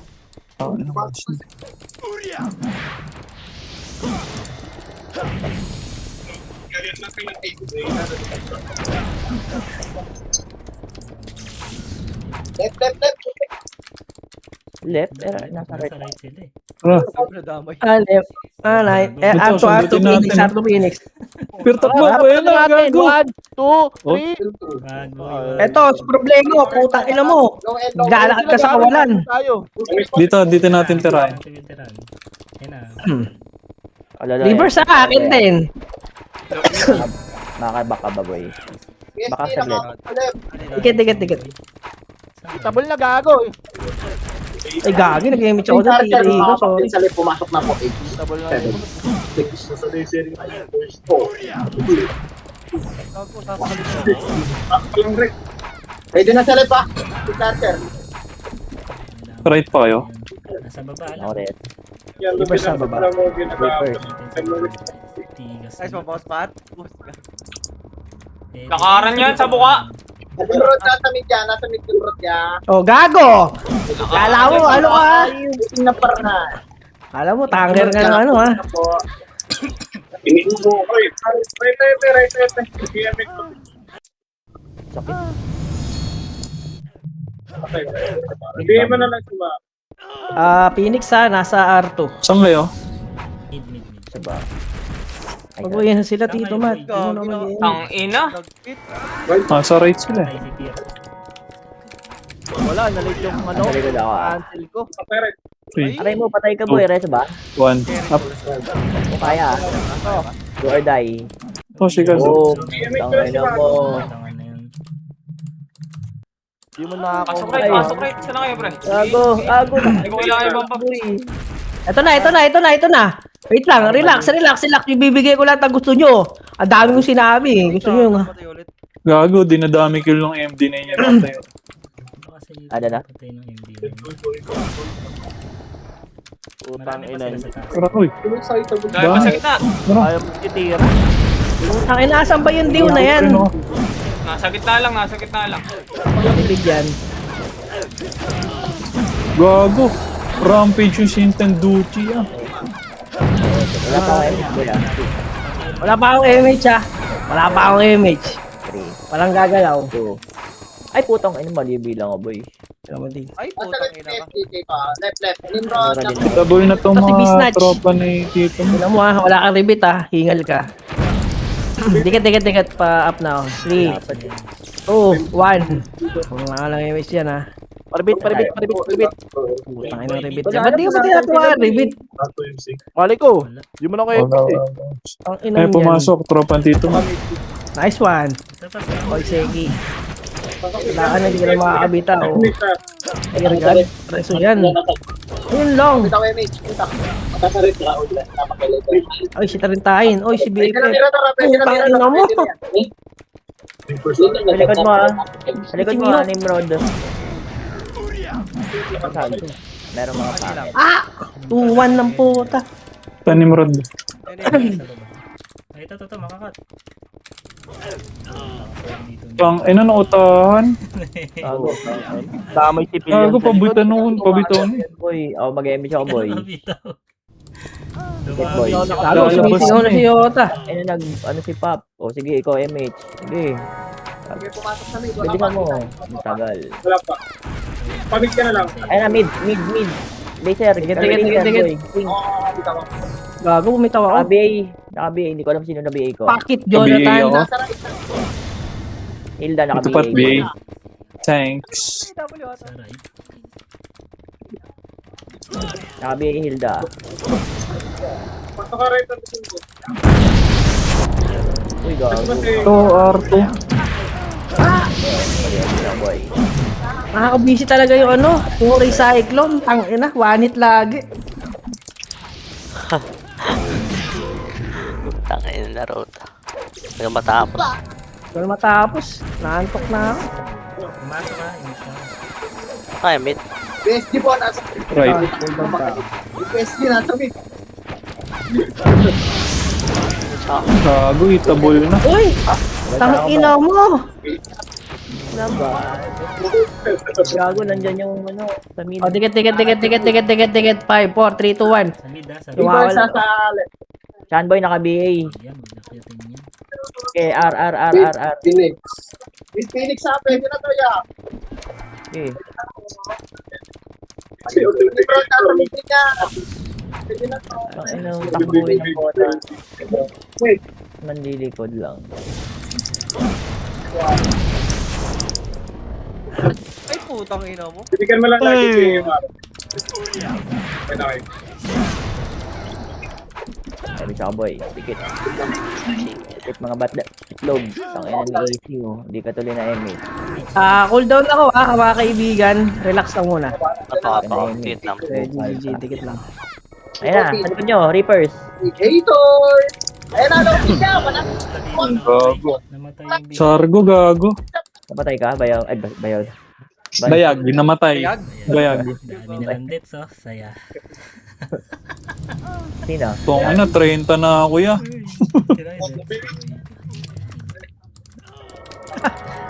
S9: Left.
S1: Left? Nasa right.
S4: Nasa right sila eh.
S3: Left. Right.
S5: Ito,
S3: Arto
S5: sundutin
S3: Phoenix,
S5: natin.
S3: Arto Phoenix.
S5: Pero takbo ba yan? Gago.
S3: 1, 2, 3.
S4: Bago yun.
S3: Eto, problema, putang ina mo. Galakad ka sa kawalan.
S5: Dito natin tirahin.
S4: Veteran. Yan na.
S1: Alala,
S3: Liver sa akin din.
S1: Makakabak ka ba boy? Baka
S9: PSG
S1: saglit.
S9: left.
S3: Dikit.
S8: Itabol na gago eh.
S3: Ay, gagi, nag-image ako dyan. Tiri ko, sorry.
S9: Sa left, pumasok na po.
S8: Itabol na.
S9: 7. Pwede na sa left pa. Si Carter.
S5: Right pa kayo.
S4: Nasa baba
S1: Ako
S4: lang.
S1: rin.
S3: Liver sa baba.
S4: Tigas.
S7: Guys, mabawas pa.
S8: Lakaran yan sa buka.
S9: Nasa road nasa mid yan. Nasa mid yung road yan.
S3: Oh, gago! Kala mo, ano ka?
S9: Pinapar na.
S3: Kala mo, tanger ka ng ano ha?
S2: Right.
S1: Sakit.
S2: Bigay mo na lang sa ba.
S3: Phoenix ha, nasa R2.
S5: Saan kayo?
S4: Mid.
S1: Diba?
S3: Pag yan sila, Tito Matt. Ano naman yan?
S8: Ang ina.
S5: Sa right sila eh.
S4: Ay, si Pierre.
S8: Wala, nalit yung ano.
S1: Sa likod ako
S8: Cancel ko.
S5: 3,
S1: Aray mo, patay ka boy. Reso ba?
S5: 1. Up.
S1: O kaya. Do or die.
S5: Oh, sige.
S1: Boom. Tangina mo.
S4: Tangan na yun.
S8: Di mo na ako. Pasok right. Saan na kayo, pre?
S1: Gago.
S8: Hindi ko kailangan ibang pa.
S3: Ito na. Wait lang, relax. Ibibigay ko lahat ang gusto nyo. Ang dami kong sinabi. Gusto nyo nga.
S5: Gago, dinadami kill ng MD na yun.
S1: Ano na?
S4: Patay ng MD.
S8: Utang
S4: Marami pa
S8: ina.
S4: sila sa taas.
S5: Pero uy,
S8: Dahil pa sa gitna. Ayaw mo titira.
S3: Ang inaasan ba yung deal na yan?
S8: Nasa gitna lang.
S3: Bigyan.
S5: gago. Rampage yung Sintenducci ah.
S1: Wala pa ako boy
S3: Wala pa akong image ha. Image.
S1: 3,
S3: Walang gagalaw.
S1: 2. Ay putang ina mali lang ako boy.
S3: Naman din.
S7: Ay,
S9: Nasa
S7: putang
S9: left,
S7: ina ka.
S9: PSG pa. Left. Nimrod.
S5: Double na tong
S3: Ito si
S5: mga
S3: Bisnatch.
S5: tropa ni Tito mo.
S3: Tignan mo ha, wala kang ribit ha. Hingal ka. Dikit pa up na. 3, 2, 1. Kung lang image yan ha.
S8: Paribit.
S3: Putang ina ribit ka. Ba't di ka ba tinatuwa ribit?
S8: Mali ko. Di mo na kayo.
S3: Ang ina
S5: Ay,
S3: yan.
S5: pumasok. Tropa ni Tito mo.
S3: Nice one.
S4: Ito pa.
S3: Oy, Segi. Wala ka na, hindi ka na makakabita. Oh. Ay, regard. Preso yan. Ayun lang.
S9: Kita ko image. Kita. Nasa red na.
S3: Ay, si Tarintahin. Oy, si BFF.
S9: Pwede na
S3: mo.
S1: Sa likod mo Sa likod mo Nimrod. Meron mga pangit.
S3: 2-1 ng puta.
S5: Tanimrod.
S4: Ay, ito, makakat.
S5: Pang ina na utahan.
S1: Gago.
S8: Damay si
S5: Gago, pabitan nun.
S1: Boy, mag-image ako boy.
S4: Mabitaw.
S1: Boy.
S3: Lalo, sumisigaw na si Yota.
S1: Ano si Pop? O sige, ikaw MH. Sige.
S9: pumasok sa mid.
S1: Pwede ka mo. Ang tagal.
S2: Wala pa. Pamig ka na lang.
S1: Ay na, mid. Laser.
S3: Tigit.
S1: boy.
S3: Gago, bumitaw ako.
S1: Naka-BA. Hindi ko alam sino na-BA ko.
S3: Pakit, Jonathan.
S5: ako.
S9: Nasa right na.
S1: Hilda
S5: Ito pat
S1: naka-BA.
S5: BA. Thanks.
S4: Sa right.
S1: Naka-BA Hilda.
S2: Pasok ka right ang tingin ko.
S1: Uy, gago.
S5: Ito, R2.
S1: Boy.
S3: Nakaka-busy talaga yung ano, yung recyclone. Tangina, wanit lagi.
S6: Tangin na Rota. Hanggang matapos.
S3: Kaya matapos, naantok na ako.
S4: Pumasok ka, inis ka.
S6: Ay, mid.
S9: PSG po, nasa
S5: Right.
S9: PSG nasa mid.
S5: Gago, itabol na.
S3: Uy! Tangina mo!
S1: Gago, nandyan yung ano, sa mid.
S3: O, ticket. 5, 4, 3, 2, 1.
S4: Sa mid ah, sa mid.
S3: Wow.
S9: Sa
S1: Chanboy, naka-BA.
S4: Yan, nakitin niya.
S1: Okay, R.
S9: Phoenix. Miss Phoenix sa pwede na to, ya.
S1: Okay.
S9: Hindi bro, nasa mid niya. Pwede na to.
S1: Ang inang takbuhin ng bota.
S9: Wait.
S1: Manlilikod lang.
S7: Ay, putang ina mo.
S2: Bibigyan mo lang lagi si Maro. Okay.
S1: Sabi sa boy, dikit. Dikit mga batla. Itlog. Ang ina ni AC mo. Hindi ka tuloy na MA.
S3: Cool down ako mga kaibigan. Relax lang muna.
S6: Ato. Tit lang.
S3: GG, dikit lang.
S1: Ayun na, salikod nyo, Reapers.
S9: Hater! Ayan na, lobby siya.
S5: Gago.
S4: Namatay yung big.
S5: Sargo, gago.
S1: Napatay ka? Bayaw. Ay, bayaw.
S5: Bayag, namatay. Bayag.
S4: Dami nilang deaths oh, saya.
S1: Sino?
S5: Kung ano, 30 na ako ya.
S4: Sila yung deaths.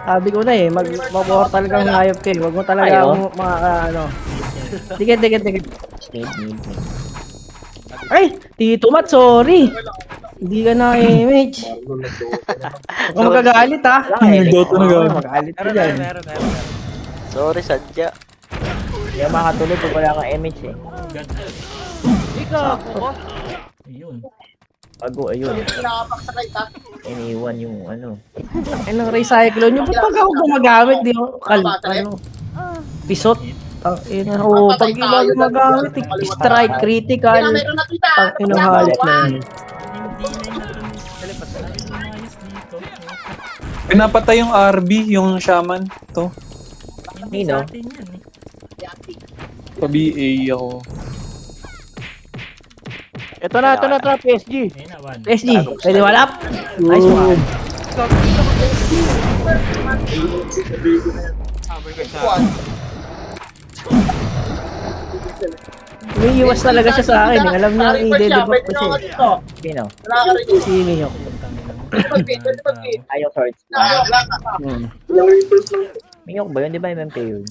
S3: Sabi ko na mag-portal kang hayop kayo. Huwag mo talaga
S1: Ayo.
S3: mga ano. Dikit.
S1: Mid.
S3: Ay, Tito Mat, sorry. Hindi ka na image. Huwag ka magagalit ha.
S5: Dota na gago.
S3: Magalit ka
S7: Meron,
S3: dyan.
S7: meron.
S6: Sorry, sadya.
S1: Hindi ako makatulog kung wala kang MH eh.
S4: God.
S7: Ikaw, ako.
S4: Ayun.
S1: Bago, ayun.
S9: Nakapakasakay ka.
S1: Iniwan yung ano.
S3: Ay, nang recyclone nyo. Ba't pag ako gumagamit, di ako pisot. Pag iba gumagamit, strike, critical.
S9: Meron na kita.
S3: Halit na yun.
S4: Hindi na yung umayos dito.
S5: Pinapatay yung RB, yung shaman. To.
S4: Hindi
S1: Sino?
S4: sa atin yan eh.
S5: Pa-BA ako.
S3: Ito na, PSG.
S4: Ayun na, one.
S3: PSG, pwede walap? Nice one.
S7: Sabi ko sa
S3: Umiiwas talaga siya sa akin. Alam niya ang i-develop ko siya.
S1: Sino?
S3: Si Mihok.
S1: Ayaw swords.
S9: Yung impulse lang.
S1: Miyok ba yun? Di ba MMK yun?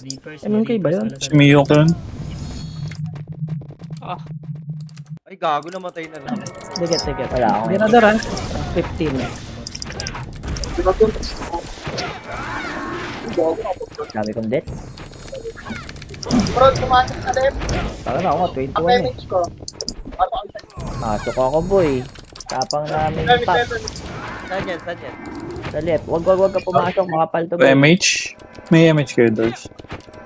S4: Reapers,
S3: MMK ba yun?
S5: Si Miyok yun.
S7: Ay, gago, namatay na lang.
S3: Dikit.
S1: Wala akong
S3: Generador ha. 15.
S1: Dami kong death.
S9: Bro, pumasok sa left.
S1: Parang ako, 21
S9: Ang
S1: eh.
S9: image ko.
S1: Pasok ako boy. Tapang namin pa.
S7: Saan yan?
S1: Sa left. Wag ka pumasok. Makapal to boy.
S5: MH? May MH kayo, Dors.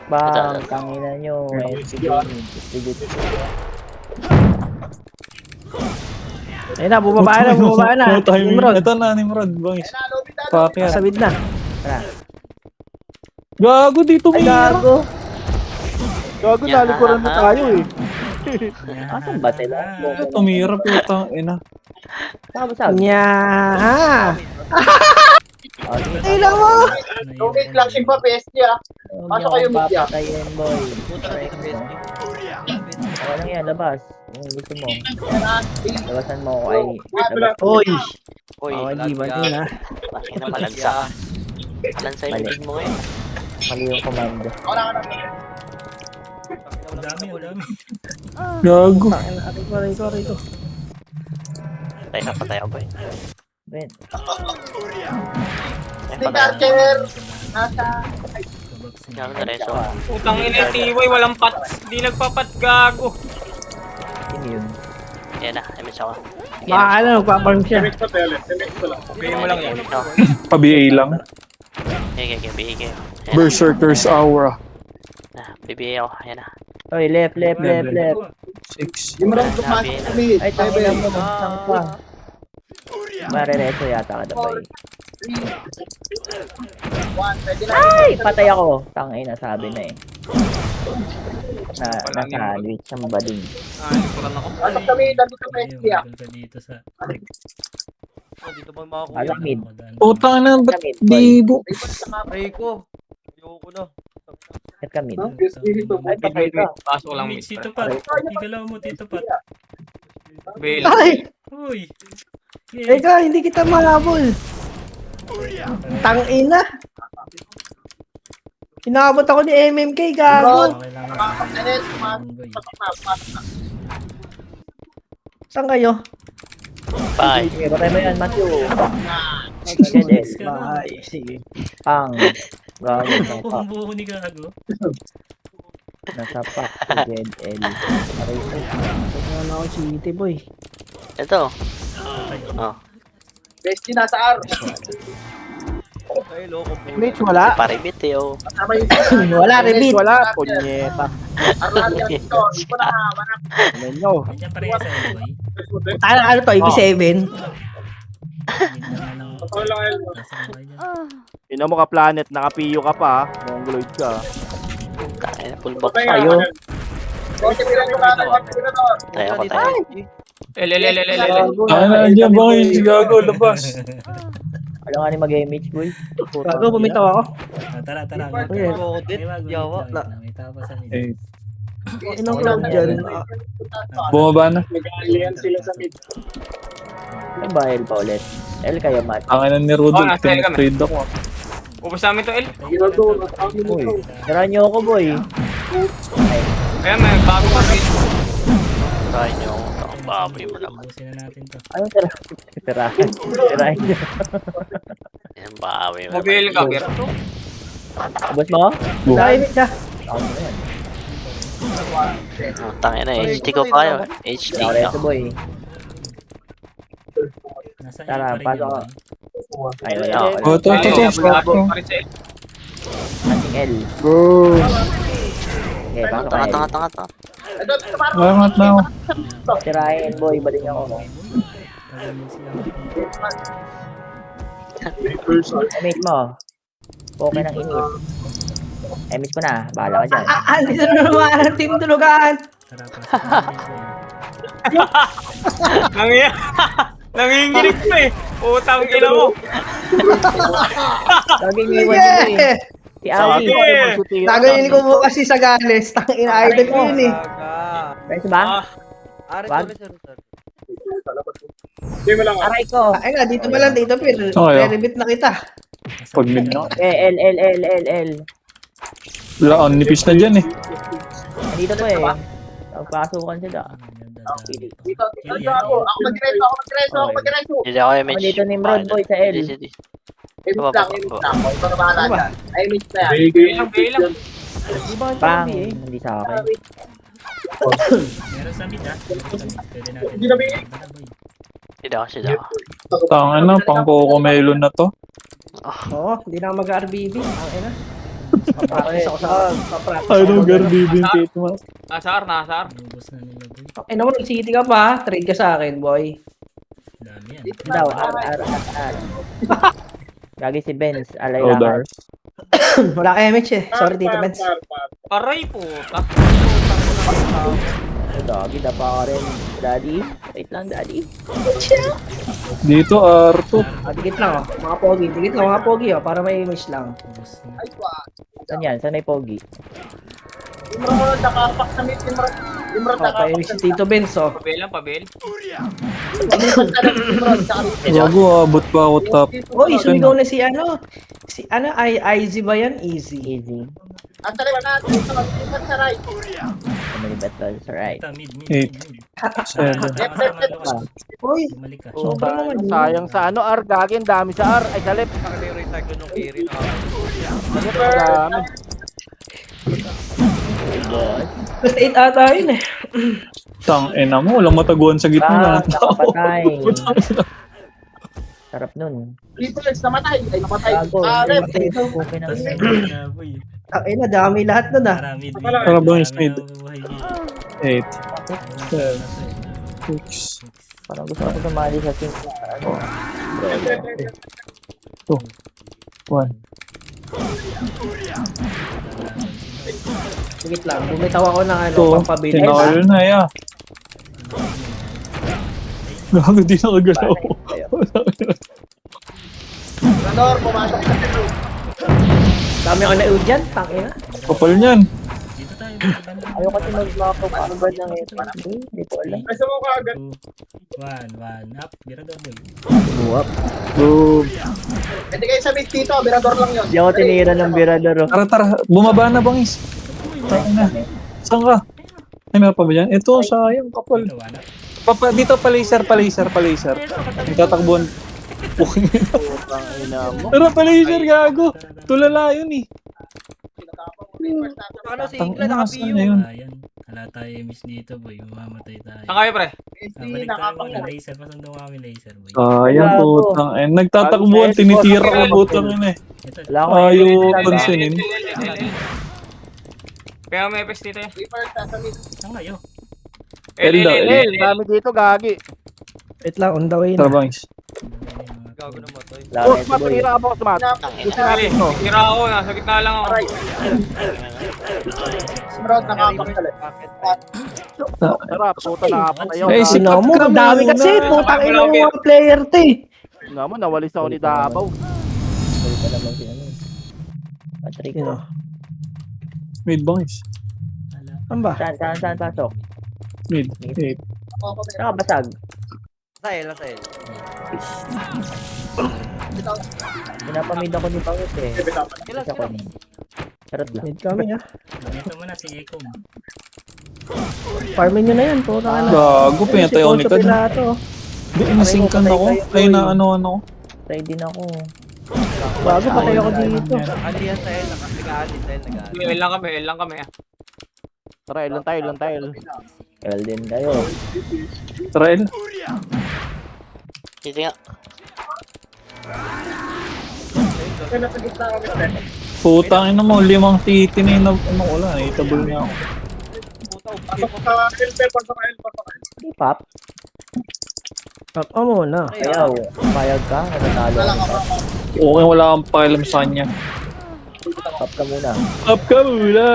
S1: Bang, tangina nyo.
S3: Ayun na, bumaba na.
S5: No timing.
S3: Nimrod.
S5: Ito na, Nimrod. Bangis.
S9: Lobby tayo.
S5: Pakya.
S3: Sabid na.
S5: Gago, dito
S1: Ay,
S5: Mira.
S1: gago.
S6: Gago, nalikuran na tayo eh.
S1: Asan ba sila?
S5: Tumira, putang ina.
S1: Saan ba?
S3: Nya.
S1: Oh, sige.
S3: Ay lang mo.
S9: Lobby flashing pa PSG ah. Pasok kayo, media.
S1: Papatayin boy. Ano lang yan, labas. Kung gusto mo. Labasan mo ako ay... Labas.
S3: Oy.
S6: Uy,
S3: Di ba din ha?
S6: bakit na malansa? Malansa yung bibig mo ngayon.
S1: Mali yung command.
S9: Wala ka na.
S4: Ang dami.
S5: Gago.
S3: Rito.
S6: Patay ako eh.
S1: Ben.
S9: Si Carter. Nasa.
S6: Gago na reso.
S8: Putang ina yung TY, walang pats. Di nagpapat gago.
S1: Sino yun?
S6: Yan na, image ako.
S3: Nagpaparm siya.
S2: MX pa tele. MX pa lang.
S8: Bigyan mo lang yan.
S5: Pa-BA lang.
S6: Okay, bigay kayo. Ayan na.
S5: Berserker's Aura.
S6: Bibigay ako. Ayan na.
S1: Oy, left.
S5: 6.
S9: Yung marang pumasok sa mid.
S1: Ay, tangina mo. Saan pa? Marireso yata ka dabay.
S9: 1, pwede na.
S1: Ay! Patay ako. Tangay na sabi na eh. Nasa sandwich ang bading.
S8: Likuran ako.
S9: Pasok kami, nandito kami,
S4: Ayun,
S9: Tia.
S4: magal ka dito sa...
S7: Dito ba makakuha?
S1: Alamid.
S5: Putang na, ba't
S1: Kamid,
S5: di bu...
S7: Pray ko. Ayoko na.
S1: At kamid.
S8: Ay, wait. Pasok lang,
S4: Mid,
S8: mid.
S4: Tito Pat. Igalaw mo, Tito Pat.
S8: Bail.
S3: Ay!
S4: Uy! Yeah.
S3: Eka, hindi kita mahabol. Tangina. Kinabot ako ni MMK, gago.
S4: Okay lang.
S9: Anes,
S4: Boy.
S3: Saan kayo?
S6: Bye.
S1: Okay, patay mo yan, Matthew.
S4: Next ka na.
S3: Sige.
S1: Pang. Gago sa pa.
S4: Ang buo ni Gago.
S1: Nasa pa. ZL. Aray ko.
S3: Ito na ako city boy.
S6: Ito.
S9: Bestie nasa R.
S7: Ay, loko po.
S3: Mitch, wala.
S6: Parimit eh, oh.
S9: Kasama yung
S3: Wala, repeat.
S9: Wala,
S3: punyeta.
S9: Arlan yan dito. Hindi ko na manap.
S3: Menyo.
S4: Nandiyan pa rin sa boy.
S3: Ano to, IP7?
S2: Totoo lang, El.
S10: Ina mo ka planet, naka-PU ka pa, mongoloid ka.
S6: Tayo, full box
S9: Okay,
S6: tayo.
S9: Konti lang yung natin. Konti lang to.
S6: Tayo ako tayo.
S5: Nandiyan ba kayo? Gago, labas.
S1: Alam nga ni mag-image, boy.
S3: Gago, bumitaw ako.
S4: Tara.
S3: Uy,
S7: Ayoko din. Yawa.
S4: May tapas sa mid.
S5: Eh,
S3: inong cloud dyan.
S5: bumaba na.
S2: Nag-allian sila sa mid.
S1: Ay ba, L pa ulit? L kayo, Matt.
S5: Ang ina ni Rodol,
S8: nasa kami.
S5: tinatrade ako.
S8: Ubus namin to, El.
S2: Ginagawa, ang
S1: Uy, tira niyo ako, boy.
S8: Kaya may bago pa rin.
S6: Try nyo. Ang baboy mo naman.
S4: Ubusin na natin to.
S1: Anong tira? Tirahin niyo.
S6: Ang baboy mo
S8: Mobile
S6: naman.
S8: ka, Gerto.
S1: Ubus mo?
S3: Dahil siya.
S1: Ako mo na yan.
S6: Oh, tangin na, HD ko pa kayo. HD
S1: Tira ko rin ito,
S6: ako.
S1: boy.
S4: Nasa
S1: Tara,
S4: iyo pa rin
S1: pasok
S4: yung
S1: ka.
S4: boy.
S1: Ay, wala.
S5: Oh, to.
S1: Ating L.
S3: Go.
S1: Okay, pasok ka. L.
S6: Tanga.
S9: Ito, tumatak.
S5: Salamat na ako.
S1: Tirahin, boy. Bading ako. Image mo. Okay ng init. Image mo na. Bahala ka dyan.
S3: Dito na naman ang team tulugan.
S4: Tara, pasok na mid, boy.
S8: Nanginginig pa eh. Utang ina mo.
S1: Laging iwan mo eh.
S3: Yeah.
S1: Si Ali.
S3: Tagayin ko po kasi sa Gales. Tangina, idol ko yun eh.
S1: Pwede ba?
S7: Ari,
S1: Wag.
S7: sorry.
S2: Hindi mo lang.
S1: Aray ko.
S3: Ay nga, dito pa lang, dito Phil.
S5: Okay, oh.
S3: Re-rebit na kita.
S5: Pag mid na.
S1: L.
S5: Wala, on nipis na dyan eh.
S1: Nandito to eh. Pagpasukan sila.
S9: Dito, ako. Ako mag-reso.
S6: Hindi ako
S1: Ako
S6: image.
S1: dito ni Nimrod, boy, sa L.
S6: Sige.
S9: Image lang. Ito na bahala dyan. Ay, image na yan.
S8: Bilang.
S1: Pang. Hindi sa akin.
S4: Meron sa mid ah. Pwede natin.
S2: Hindi na bigay.
S4: Tara, boy.
S6: Hindi ako sila.
S5: Tanga na, pang Cocomelon na to.
S3: Oo, hindi na mag-RBB. Ang ina. Papractice ako sa practice.
S5: Ay, no, garbibin kate mo.
S8: Nasar.
S4: Ubus na nila, boy.
S3: Ay naman, nag-city ka pa ha. Trade ka sa akin, boy.
S4: Dami yan.
S1: Ito daw, R. Gagi si Benz. Alay
S5: Oh,
S1: lang.
S5: dar.
S3: Wala ka MH eh. Sorry, Tito Benz.
S8: Aray puta.
S1: Gagi, dapa ka rin. Daddy. Wait lang, daddy.
S5: Dito, Arto.
S3: Dikit lang oh. Mga pogi. Dikit lang mga pogi oh. Para may image lang.
S4: Ubus na.
S9: Ay, wag.
S1: Saan yan? Saan may pogi?
S9: Imrod, nakapak sa mid. Imrod,
S3: Oh, pa image si Tito Benz oh.
S8: Pabel.
S5: Gago, abot pa ako top.
S3: Uy, sumigaw na si ano. Si ano, IZ ba yan? Easy.
S1: Easy.
S9: Ang sarili ba natin? Ito, sa right.
S1: Family battles. Alright.
S4: Ito, mid.
S5: Eight. Seven.
S3: Uy,
S4: Bumalik ka.
S3: sobrang naman yun.
S10: Sayang sa ano, R, gagi, ang dami sa R. Ay, sa left.
S7: Naka-recycle yung carry na.
S10: Ang dami.
S3: Basta 8 ata yun eh.
S5: Tang ina mo, walang mataguan sa gitna.
S1: Nakapatay. Sarap nun.
S9: Triplets, namatay. Ay, namatay.
S1: Gago.
S9: Left.
S1: Okay na.
S4: Tapos na, boy.
S3: Ay na, dami lahat nun ah.
S4: Tara, mid.
S5: Tara, boys, mid.
S4: Dami na buhay, mid.
S5: 8, 7, 6,
S1: Parang gusto ko sumali sa team. Ano?
S5: One.
S3: Sige lang, bumitaw ako ng ano,
S5: Ito,
S3: pampabilis.
S5: tinalo na ya. Gago, di nakagalaw.
S9: Nador, pumasok sa pilo.
S3: Dami ako na dyan, tangina.
S5: Kapal niyan.
S4: Dito tayo. dito tayo.
S1: Ayaw kasi mag-mapapagod ng ito. Hindi ko alam.
S2: Ay, mo ka agad.
S4: 2, 1 up. Birador boy.
S3: Buwap.
S5: Boom.
S9: Pwede kayo sa mid dito, Birador lang yun.
S1: Hindi ako tinira ng Birador. Oh.
S5: Tara, bumaba na bangis. Tara na. Saan ka? Ay, meron pa ba dyan? Ito, sayang, kapal.
S4: Dito 1 up.
S5: Dito, pa-laser. Nagtatakbuhan.
S10: Putang ina mo.
S5: Pero pa-laser, gago. Tulala yun eh.
S7: Ano si
S5: Tang
S7: Ingla
S5: ina,
S7: naka-PU?
S5: saan na yun?
S4: Ayan. Wala tayo miss dito boy. Mamamatay tayo.
S8: Saan kayo, pre?
S4: Balik tayo muna. Laser. Pasundo kami laser boy.
S5: Sayang, putang ina. Nagtatakbuhan, tinitira ko, putang ina eh.
S4: Ito.
S1: Wala akong
S5: Ayaw
S1: idea.
S5: pansinin.
S8: Kaya may pes dito yan.
S4: Saan kayo?
S10: L, dami dito, gagi.
S3: Wait lang, on the way
S5: Tara,
S3: na.
S5: bangis.
S7: Gago na matay.
S1: Wala
S10: Oh,
S1: na ito,
S10: smart,
S1: boy.
S10: hira ka po, smart. Gusto natin to.
S8: Tira ako, nasa gitna lang ako.
S9: Bro, nakapang talit.
S10: Tara, puta na ako tayo.
S5: Eh, si
S3: Sino mo,
S5: Kat ka
S3: ang dami
S5: muna.
S3: kasi, putang ina mo mga player to eh.
S10: Nga mo, nawalis ako ni Davao.
S1: Balik ka naman si ano. Patrick.
S3: Sino?
S5: Mid, bangis.
S3: Ano ba?
S1: Saan pasok?
S5: Mid.
S1: Saan ka basag?
S7: Sa'yo.
S1: Pinapamid ako ni Bangit eh.
S7: Kilas,
S1: Isa ko niya. Charot lang.
S3: Need kami ha.
S4: Dito muna si Ekom.
S3: Farming nyo na yan, putang ina.
S5: Gago, pinatay ako ni Kad.
S3: Pilato.
S5: Hindi, nasingkan ako. Ay, na ano.
S1: Try din ako.
S3: Bago patay ako dito.
S7: Ali yan sa'yo. Nag-ali sa'yo. Nag-ali.
S8: L lang kami.
S10: Tara, ilan tayo.
S1: Well din kayo.
S5: Trial.
S6: Dito nga.
S5: Putang ina mo, 5 titi na yung ano ko lang. Itabol niya ako.
S2: Pasok sa L, pasok sa L.
S1: Pop.
S3: Tap mo muna.
S1: Ayaw. Payag ka. Natatalo ka.
S5: Okay, wala kang pakialam sa kanya.
S1: Pop ka muna.
S5: Up ka muna.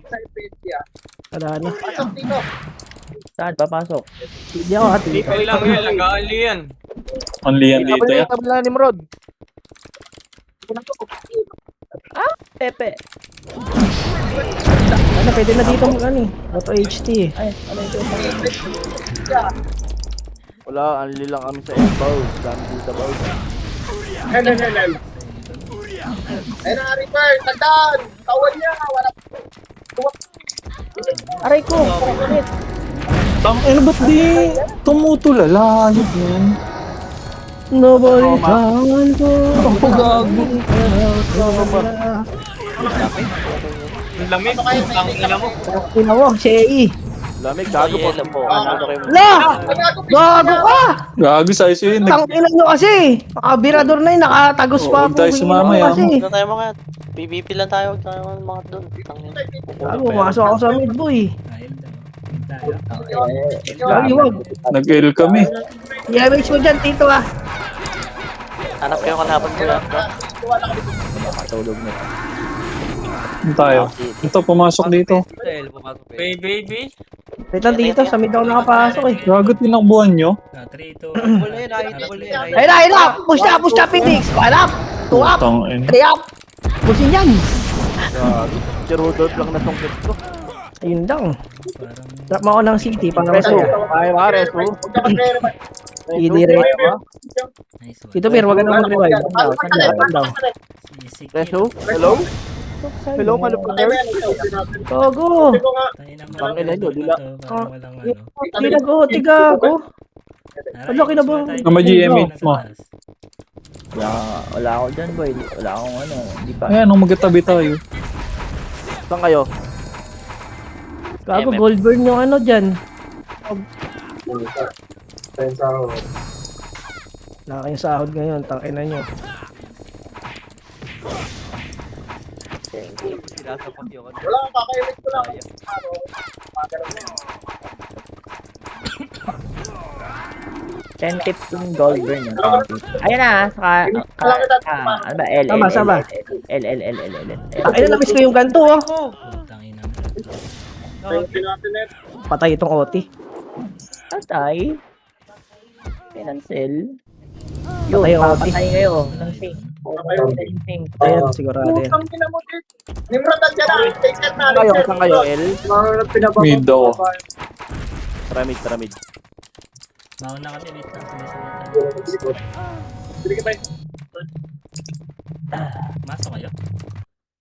S9: Sa Infinity ah.
S3: Tara na.
S9: Pasok dito.
S1: Saan? Papasok.
S3: Hindi ako hati.
S8: L lang yan, nag-aali yan.
S5: Only yan dito yan.
S10: Tabla ni Nimrod.
S1: Pepe.
S3: Ano, pwede na dito mag ano eh. Auto HT eh.
S1: Ay, ano ito?
S10: Wala, anli lang kami sa elbow. Dami dito, bow.
S2: L.
S9: Ayun na, Reaper. Tagdan. Tawan niya. Wala.
S1: Aray ko! Bakit?
S5: Tang ina, ba't di tumutulala? Ayun yan.
S3: Nobody found to.
S5: Ang gago.
S8: Ang lamig. Ang ina mo.
S3: Ina mo, Shei.
S10: Lamig, gago po.
S6: Yelo po. Ano kayo?
S3: La! Gago ka!
S5: Gago sa iso yun.
S3: Tang ina nyo kasi. Makabirador na yun, nakatagos
S5: Oo,
S3: pa
S5: huwag tayo
S3: po
S5: sumama,
S3: yun
S5: yan.
S3: kasi.
S6: Ano tayo mga? PvP lang tayo. Huwag tayo mga doon.
S3: Gago, masok ako sa mid boy.
S4: Ayun daw.
S3: Gago, wag.
S5: Nag-L kami.
S3: I-MH mo dyan, Tito ah.
S6: Hanap kayo kalaban ko yan.
S1: Makatulog na.
S5: Ano tayo? Ito, pumasok dito.
S7: Sa L, pumasok eh.
S8: Baby.
S3: Wait lang, Tito, sa mid ako nakapasok eh.
S5: Gago, tinakbuhan nyo.
S4: 3, 2,
S7: Ball na yun, ball na yun.
S3: Ayun na! Push na, Phoenix! One up! Two up!
S5: Putang ina.
S3: Three up! Pusin yan!
S10: Gago. Si Rudolph lang nasungkit ko.
S3: Ayun lang.
S4: parang
S3: Drop mo ako ng city, pang
S10: Reso.
S3: masaya.
S10: Ay, mga reso.
S3: I-direct.
S4: nice one.
S3: Tito Pierre, wag ka na mag-revive. Calm down.
S4: Si
S10: Reso. Hello? Hello, malupiter.
S3: Gogo!
S10: Pangina nyo, dila.
S4: Parang walang ano.
S3: Tigago, tigago. Ang laki na ba?
S5: Ang mag-GM8 mo.
S1: Wala ako dyan, boy. Wala akong ano. Hindi pa.
S5: Ayan, nung magkatabi tayo.
S10: Saan kayo?
S3: Gago, gold burn yung ano dyan. Wala kayong sahod ngayon, tangina nyo.
S7: Sinasapot yung ano.
S9: Wala, kakailit ko lang.
S1: 10 tips yung gold burn yun. 10 tips. Ayun na, ano ba? L,
S3: Sama,
S1: L,
S3: sama.
S1: L, L, L, L, L, L.
S3: Ang ina, na-miss ko yung ganito, oh.
S4: Putang ina mo.
S3: Patay itong OT.
S1: Patay. Cancel. Yun,
S3: Patay yung OT.
S1: papatay kayo. Ng sing. Sing.
S3: Ayan, sigurado yan.
S9: Putang ina mo, Tit. Nimrod nandiyan na. Take that na.
S10: Saan kayo, L?
S5: Mid ako.
S10: Pyramid.
S4: Mauna kami, wait lang. Sumisunod. Masok kayo?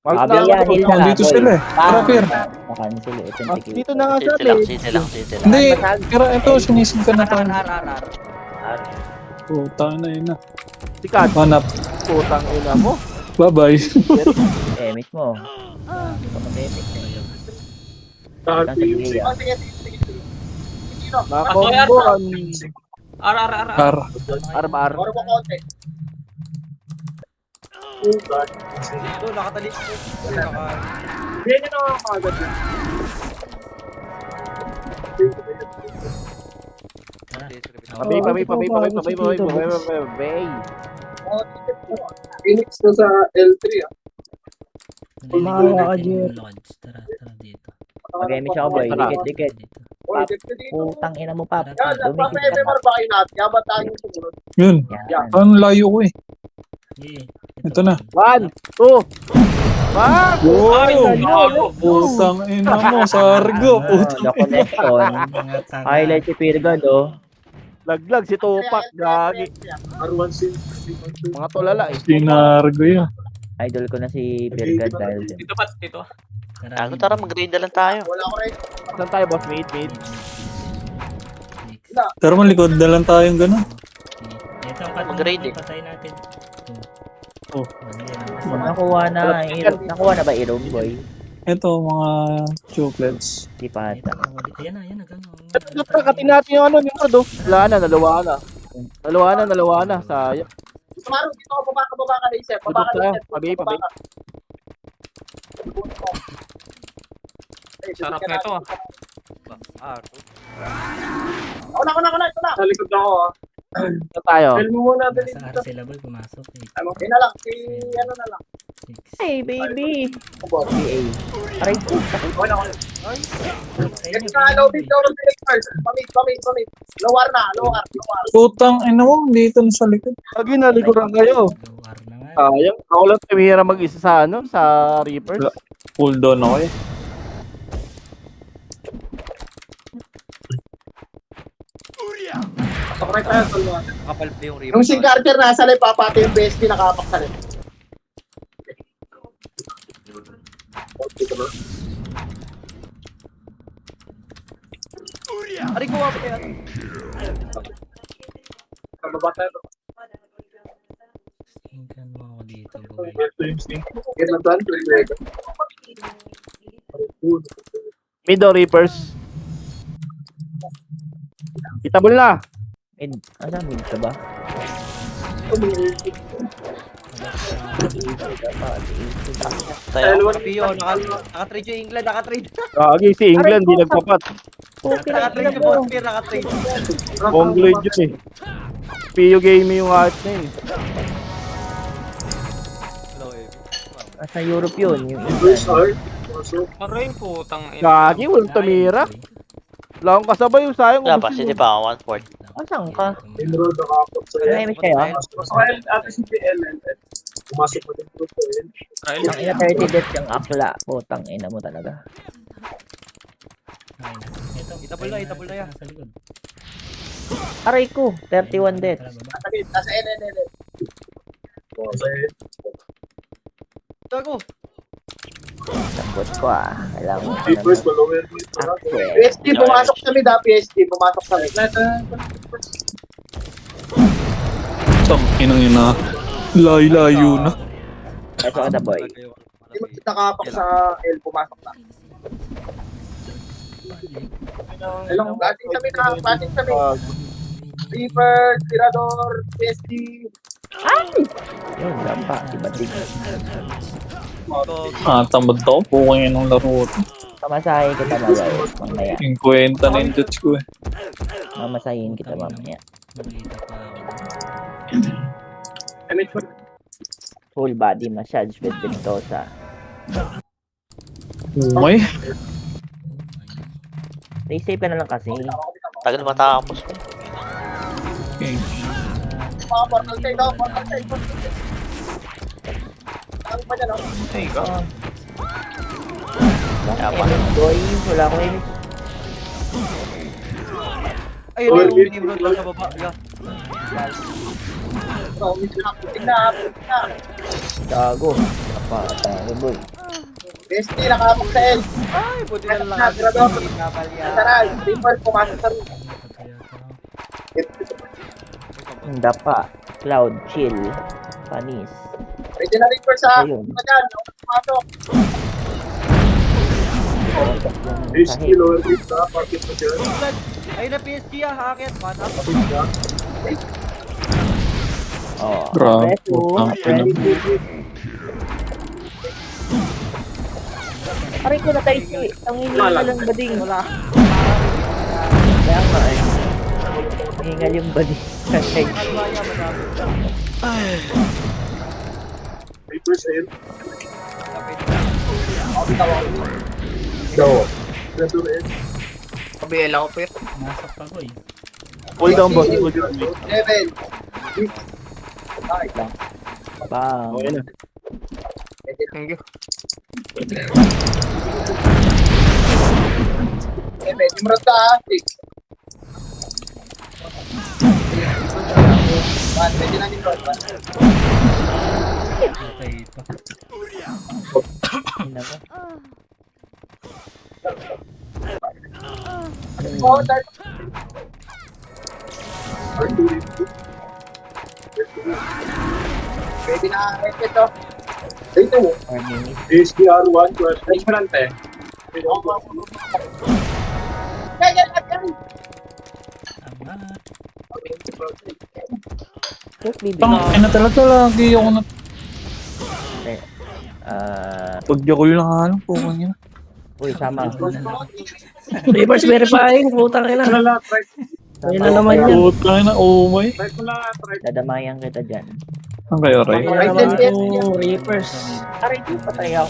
S1: Abi yan, heal na lang.
S5: Dito sila eh. Tara, Pier.
S1: Nakancel eh. Authenticate.
S10: Dito na nga siya,
S6: City lang.
S5: Hindi, pero ito, sinisim ka na tayo.
S6: Ar.
S5: Puta na yun na.
S10: Sikat.
S5: Hanap.
S10: Putang ina mo.
S5: Bye-bye.
S1: Eh, mismo. Hindi ka mag-epic na yun.
S10: Nakombo.
S8: Ar.
S5: Ar.
S9: Oro ko konti.
S7: Ito, nakatalik ko.
S2: Hindi nyo na makakagad yun.
S10: Pabay.
S9: Phoenix na sa L3 ah.
S3: Mga
S4: Lodge. Tara dito.
S1: Mag-epic siya ko, boy. Dikit.
S9: Oy, dito dito.
S1: Putang ina mo, Pap.
S9: Yan,
S1: Dumikit ka
S9: nagpa-MMR ba kayo natin? Yaman tayo yung sumunod.
S5: Yun.
S1: Yan.
S5: Ang layo ko eh.
S4: Yeah.
S5: Ito na.
S10: 1, 2, Bang!
S5: Wow! Putang ina mo, Sargo. Putang
S1: The connection. Highlight si Pirgad, oh.
S10: Laglag si Tupac, gagi.
S2: R1 si
S10: Mga tulala eh.
S5: Sinargo yun.
S1: Idol ko na si Pirgad dahil dyan.
S8: Dito.
S6: Tara, mag-raid na lang tayo.
S9: Wala ko rin.
S10: Saan tayo, boss? Mid.
S5: Pero malikod na lang tayong gano'n.
S4: Ito ang
S6: Mag-raid eh.
S4: patay natin.
S5: Oh.
S1: Nakuha na ba Irom, boy?
S5: Ito, mga chocolates.
S1: Di pa ata.
S4: Ayan na.
S10: Trakatin natin yung ano, yung Mardo. Wala na. Nalawa na. Sayang.
S9: Sumaro, dito ako baba ka na isip. Baba ka na isip.
S10: Pabay.
S8: Sarap na ito ah.
S9: Ako na. Ito na.
S2: sa likod ako ah.
S10: Saan tayo?
S2: Tell mo muna dali
S4: Sa
S2: dito.
S4: Arcela boy, pumasok eh.
S9: Yun na lang. Si ano na lang.
S1: Hey, baby! PA. Aray ko.
S9: Yan ka, lobby first. Pamit. Lower.
S5: Putang ina mo, dito na sa likod.
S10: Lagi naliguran kayo.
S4: Lower na nga.
S10: Sayang. Ako lang tumira mag-isa sa ano, sa Reapers.
S5: Cool down ako eh.
S2: Sakay tayo sa luwan.
S7: Kapal pa yung river.
S9: Yung si Carter nasa lip, papati yung BSP nakapak sa lip.
S7: Ari ko nga pa yan.
S2: Kababa tayo.
S4: Tingnan mo ako dito boy.
S9: Yan lang doon.
S10: Middle Reapers. Itabol na.
S1: Mid ka ba?
S6: Tayo.
S7: Kapiyo, naka-trade yung England, naka-trade.
S10: Gagi si England, di nagpapat.
S7: Naka-trade yung Boss Spear, naka-trade.
S10: Mongoloid yun eh. PU game yung heart na yun.
S1: Sa Europe yun. Yung
S2: First heart.
S8: Aray, putang ina.
S10: Gagi, walang tumira. Wala akong kasabay yung sayang.
S6: Wala pa, City pa ako, 1-4.
S1: Asan ka?
S2: Enroll nakapot sa
S1: May miss kayo?
S2: Masakay ate si PLL. Pumasok mo din po yun.
S1: Ang ina 30 deaths yung akla. Putang ina mo talaga.
S4: Ito.
S7: Itabol na yan.
S4: Nasa likod.
S1: Aray ko. 31 deaths.
S4: Tara, baba.
S9: Nasa NNL.
S7: Gago.
S1: Sambot ko ah. Kailangan mo.
S2: First, follower mo ito.
S1: Access.
S9: PSP pumasok sa mid ah. PSP pumasok sa mid.
S5: Tang inang yun na. Layo na.
S1: Ito ka na, boy.
S9: Hindi mo nakapak sa L pumasok na. Dating sa mid. Reaper, Tirador, PSP.
S1: Yun, dampa. Ibatig.
S5: Tamad to. Pukay ng laro ito.
S1: Mamasahin kita mamaya. Mamaya.
S5: Yung kwenta na yung Dutch ko eh.
S1: Mamasahin kita mamaya.
S4: Nakita pa ako.
S1: Full body massage with Ventosa.
S5: Okay.
S1: Stay safe ka na lang kasi.
S6: Tagal matapos.
S5: Okay.
S9: Mga portal tayo daw, portal tayo, portal tayo. Ang pa dyan, oh.
S1: Boy, wala akong image.
S7: Ayun yung minimroad lang sa baba. Yeah.
S9: Oh, medyo nakuting na,
S1: Gago. Tago boy.
S9: Bestie, nakapag sa L.
S7: Ay, buti na lang.
S9: Nagrador.
S7: Nakalya.
S9: Saral, Reaper, pumasok sa room.
S1: Handa pa. Cloud, chill. Panis.
S9: Pwede na Reaper sa
S1: Ayun.
S9: ano dyan, pumasok.
S1: Bestie, Lord.
S7: Ayun na PSG hakit. Mata.
S1: Oh.
S5: Grabe.
S1: Preso.
S5: Putang ina.
S1: Aray ko na tayo si. Ang hingal na lang bading. Wala. Kaya nga eh. Hingal yung bading. Kasi.
S4: Nasok ako eh.
S10: Hold down, boss. Hold down.
S9: Level.
S1: Bang.
S10: Okay na.
S9: Level, Nimrod ka ha. 6. Pwede na Nimrod.
S4: Okay ito.
S1: Hina ko.
S9: Oh, dahil. Pwede na ito. Dito mo.
S1: Or minute.
S2: HDR1, 12. Ay, malante.
S9: Ganyan.
S4: Tama.
S1: Check video.
S5: Tang ina talaga lagi ako na pagjakol lang ano po kanina.
S1: Uy, sama.
S3: Reverse verifying, putang ina. Ayun na naman yan.
S5: Putang ina, oh my.
S1: Dadamayan kita dyan.
S5: Ang kayo, Ray?
S3: Ayun na naman yung Reapers.
S1: Aray, di patay ako.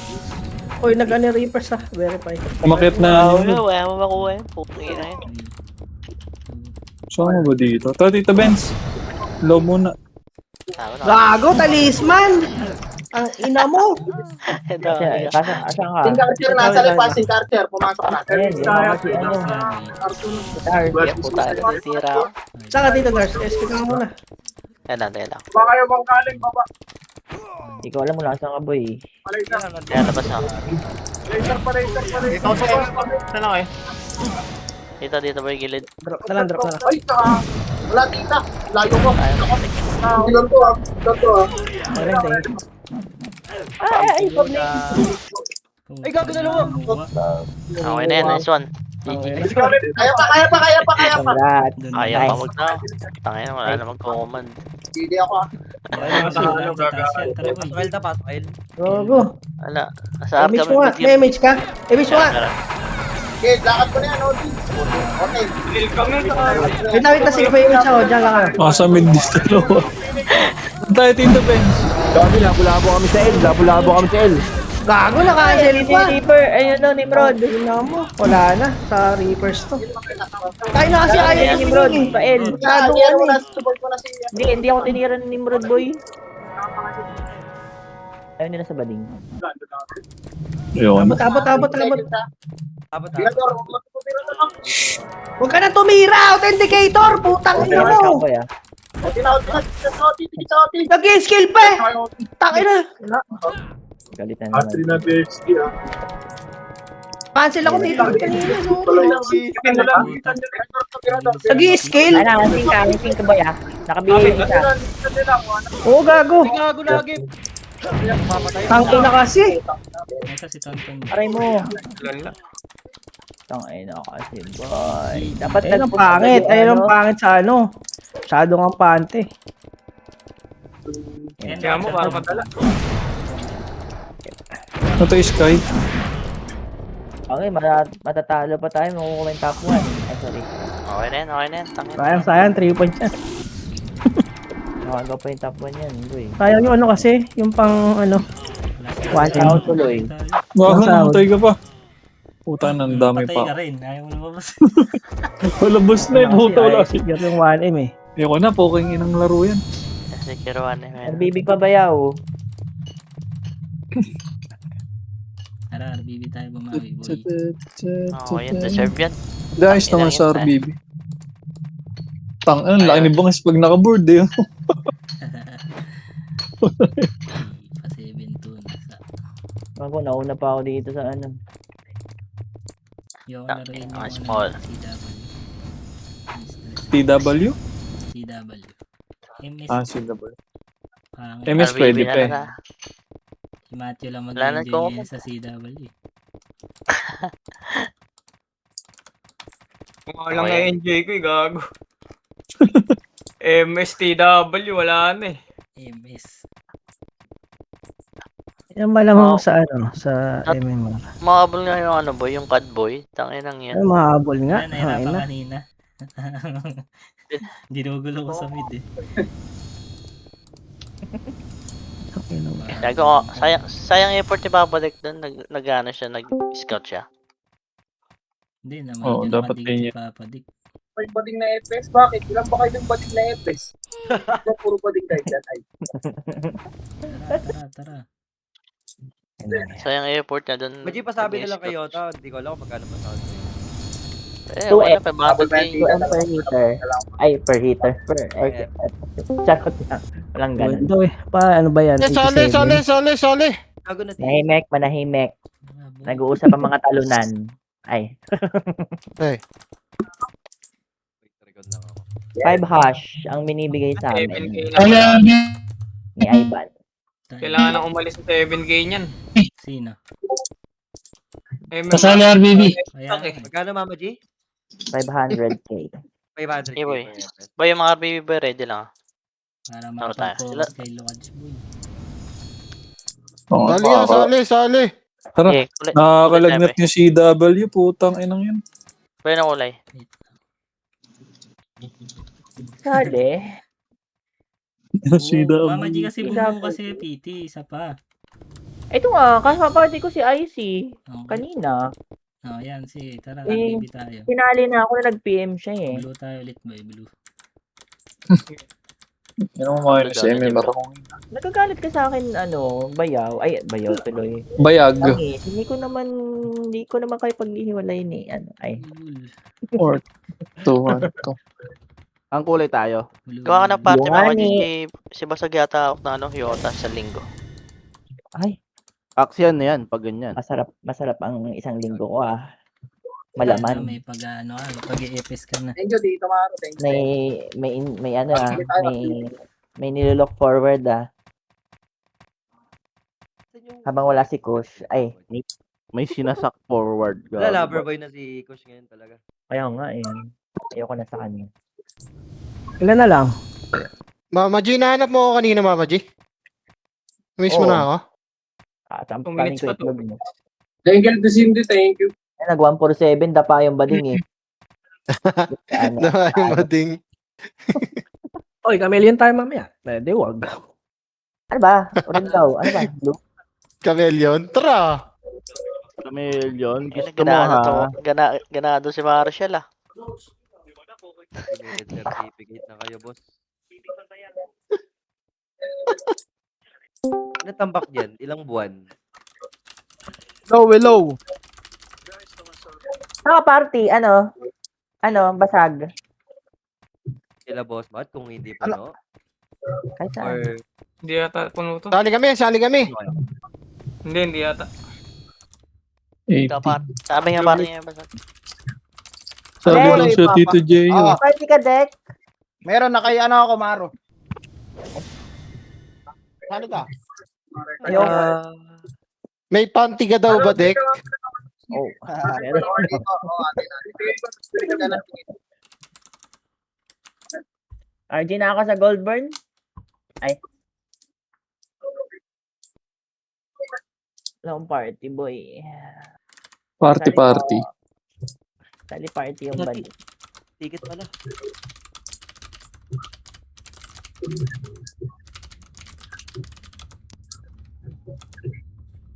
S3: Uy, nag-ano Reapers ah, verify.
S5: Umakit na
S6: Wala mo makuha yun. Putang ina yun.
S5: Saan mo ba dito? Tito Benz. Low muna.
S6: Tama na.
S3: Gago, talisman! Ang ina mo!
S6: Ito.
S1: Asan ka?
S9: Sing Carter, nasa lipas. Sing Carter, pumasok na.
S1: Ayan, yung mga si ano. Guitar.
S6: Kaya puta na titira ako.
S3: Saan ka dito, Gars? SP ka muna.
S6: Yan lang, yan lang.
S2: Baka yung bang kaling baba.
S1: Ikaw alam mo lang saan ka boy.
S6: Yan, labas na ako.
S2: Laser pa.
S10: Ikaw sa na lang eh.
S6: Dito ba yung gilid?
S3: Drop na lang, drop na lang.
S9: Ay, wala tita. Layo ko. Ilan to ah. Ilan to ah.
S3: Meron din.
S1: Ay,
S7: Ay, gago dalawa.
S6: Okay na yan, nice one. GG.
S9: Kaya pa.
S1: congrats.
S6: Ayaw pa
S1: Nice.
S6: mag na. Tangin wala na magko-command.
S9: Hindi ako ah.
S7: Well, dapat. Well.
S3: Gago.
S6: Wala. Nasa
S3: Image mo nga. May image ka? Image mo nga.
S9: Okay, lakad ko na yan, OG. Okay.
S3: Wait na, sige pa image ako. Diyan lang ka.
S5: Masa mid dito dalawa. Tayo Tito Benz.
S10: Gabi, labo-labo kami sa L. Labo-labo kami sa L.
S3: Gago, naka-cancel pa.
S1: Reaper, ayun no, Nimrod.
S3: Ina mo. Wala na. Sa Reapers to. Tayo na kasi
S1: Ayan,
S3: ayaw
S1: Nimrod.
S3: Nimrod.
S1: Pael.
S3: Masyado
S9: Kaya
S3: ano eh.
S9: support ko na si...
S1: Hindi ako tinira ni Nimrod boy. Ayun nila sa bading.
S5: Ayun.
S3: Abot.
S7: Abot
S9: Birador, Birador.
S3: Huwag ka na tumira. Authenticator. Putang ina mo.
S1: Boy ah.
S9: Tinawag ko sa OT.
S3: Nag-skill pa eh. Takin na.
S1: Galit na naman.
S2: na BXD ah.
S3: Cancel ako dito. Kanina.
S9: Birador.
S3: Nag-skill.
S1: Anting ka boy ah. Nakabihave ka.
S3: Oo, gago.
S7: Ay, gago lagi.
S3: Tangin na kasi.
S4: May kasi Tonton.
S1: Aray mo. Tangay na kasi boy. Dapat
S3: Ayun ang pangit. Ayun ang pangit sa ano. Masyado ang pante.
S4: Kaya mo para padala.
S5: Ito yung Sky.
S1: Okay, matatalo pa tayo. Makukuha yung top 1. Ay, sorry.
S6: Okay na yan, okay na yan. Tangin.
S3: Sayang, 3 points yan.
S1: Nakagaw pa yung top 1 yan, boy.
S3: Sayang yung ano kasi, yung pang ano. One
S1: Out tuloy.
S5: Gago,
S3: Nasa-
S5: namatay ka pa. Puta, nang dami
S4: Patay ka
S5: pa.
S4: rin. Ayaw mo lumabas.
S5: Wala boss na yun. Puta, wala.
S3: Siguro yung 1M eh.
S5: Ayoko na, poking inang laro yan.
S6: Si Kiruan eh. man.
S1: Nagbibig pa bayaw.
S4: Tara, RBB tayo bumawi, boy.
S6: Oo, yun. Deserve yan.
S5: Guys naman sa RBB. Tang, ano, laki ni Bangas pag naka-board eh.
S4: Pa 7-2 na sa...
S1: Ako, nauna pa ako dito sa ano.
S4: Yung laruin yung ano,
S6: Small.
S5: TW?
S4: CW. MS.
S5: Ah, CW.
S4: Pangit.
S5: MS
S6: RBB
S5: pwede
S6: na
S5: pa eh.
S6: na.
S4: Si Matthew lang
S6: Wala na ko.
S4: mag-enjoy yan sa CW.
S8: Kung ako lang
S6: Okay.
S8: na-enjoy ko, gago. MSTW, wala na eh.
S4: MS.
S3: Yan malamang
S6: Oh.
S3: sa ano, sa MMR.
S6: Makabol nga yung ano boy, yung cat boy. Tangin lang yan.
S3: Ay, mahabol nga.
S4: Yan, nahirapan
S3: Hain na.
S4: kanina. Ginugulo ko sa mid eh.
S6: Gago, sayang effort ni Babalik doon. Nag-ano siya, nag-scout siya.
S4: Hindi naman,
S5: Oo,
S4: yun
S5: dapat
S4: nakadikit
S5: ganyan.
S4: si Papadik.
S2: May bading na FS. Bakit? Ilan ba kayo ng bading na FS? Puro bading kayo dyan. Ay,
S4: Tara.
S6: Sayang effort niya doon.
S7: Maji, pasabi na lang kayo. Hindi ko alam kung magkano pasahod ko.
S6: Eh,
S1: 2M.
S6: wala pa, babalik
S1: 2M per heater. Ay, per heater. Charot lang. Walang ganun.
S3: Ito eh. Ano ba yan? 87.
S7: Gago na
S1: Nahimik, manahimik. Nag-uusap ang mga talunan. Ay.
S7: Wait, record lang ako.
S1: 5 hash ang binibigay sa
S8: 7K
S1: amin
S8: na.
S1: ni Ivan.
S8: Kailangan nang umalis sa 7K niyan.
S4: Sino?
S8: Kasali
S5: RBB.
S4: Kaya,
S8: Okay.
S7: Magkano, Mama G?
S1: 500k.
S7: 500k
S6: Eh, boy.
S7: per FS.
S6: Boy, yung mga RBB boy, ready lang.
S4: para
S6: Ano tayo?
S4: makapag-focus kay Lucas boy.
S5: Sali. Tara,
S6: Okay, kulay.
S5: nakakalagnat yung CW. Putang inang yun.
S6: Boy, na kulay.
S1: Sali.
S5: CW.
S4: Mama G kasi
S1: Isa
S4: bumuo
S1: po.
S4: kasi PT, isa pa.
S1: Ito nga, kasama-party ko si IC.
S4: Okay.
S1: Kanina.
S4: Oh, yan si. Tara,
S1: Eh,
S4: RBB tayo.
S1: Sinali na ako na nag-PM siya eh.
S4: Blue tayo ulit boy, blue.
S5: Yan ang mga sa MMR akong
S1: Nagagalit ka sa akin, ano, bayaw. Ay, bayaw tuloy.
S5: bayag.
S1: Langit. Hindi ko naman kayo paghihiwalay ni, ano, ay.
S5: Or 2, 1, 2.
S10: Ang kulay tayo.
S4: Blue.
S6: Gawa ka ng party
S1: Yung
S6: mga
S1: ani.
S6: si Basag yata ako na ano, Yota sa linggo.
S1: Ay,
S10: Action na yan, pag ganyan.
S1: masarap ang isang linggo ko ah.
S4: May
S1: Malaman.
S4: pag-ano ka, pag-i-epis ka na.
S2: thank you dito, Maro. Thank you.
S1: May ano ah, may nilolook forward ah. Habang wala si Kush. Ay,
S10: May sinasak forward.
S7: Wala, lover boy na si Kush ngayon talaga.
S1: ayaw nga eh. Ayoko na sa kanya.
S3: Ilan na lang?
S11: Mama G, nahanap mo ako kanina, Mama G. Miss mo
S1: Oo.
S11: na ako?
S1: Ang
S8: 2
S1: panin
S8: minutes
S1: ko
S8: pa to.
S1: itlog mo.
S2: Thank you, Cindy. Thank you.
S1: Ay, nag 147 dapa yung bading eh. Ano,
S11: Na yung mading.
S3: Oy, chameleon tayo mamaya. Pwede, wag.
S1: ano ba? Orin daw. Ano ba? Blue?
S11: Chameleon. Tara!
S10: Chameleon,
S6: Yun,
S10: gusto mo ha?
S6: ganado si Marshall ah.
S7: Limited certificate na kayo, boss. Ano tambak dyan? Ilang buwan?
S10: Low.
S1: Party, ano, basag.
S7: Sila, boss. Bakit kung hindi puno?
S1: Kahit saan.
S7: Or
S8: Hindi yata puno to.
S11: Sali kami.
S8: Hindi yata.
S6: Sabi nga parang yung Basag.
S5: Sabi
S1: Hey,
S5: lang sa Tito J.
S1: Party ka, Dek.
S11: Meron na kay ano ako, Maro. Ano ka?
S1: Ayoko.
S11: May panty ka daw ba, Dek?
S1: Oh, meron. RG na ako sa Goldburn. Ay. Long party, boy.
S5: Party.
S1: Sali party yung band.
S6: Ticket pala.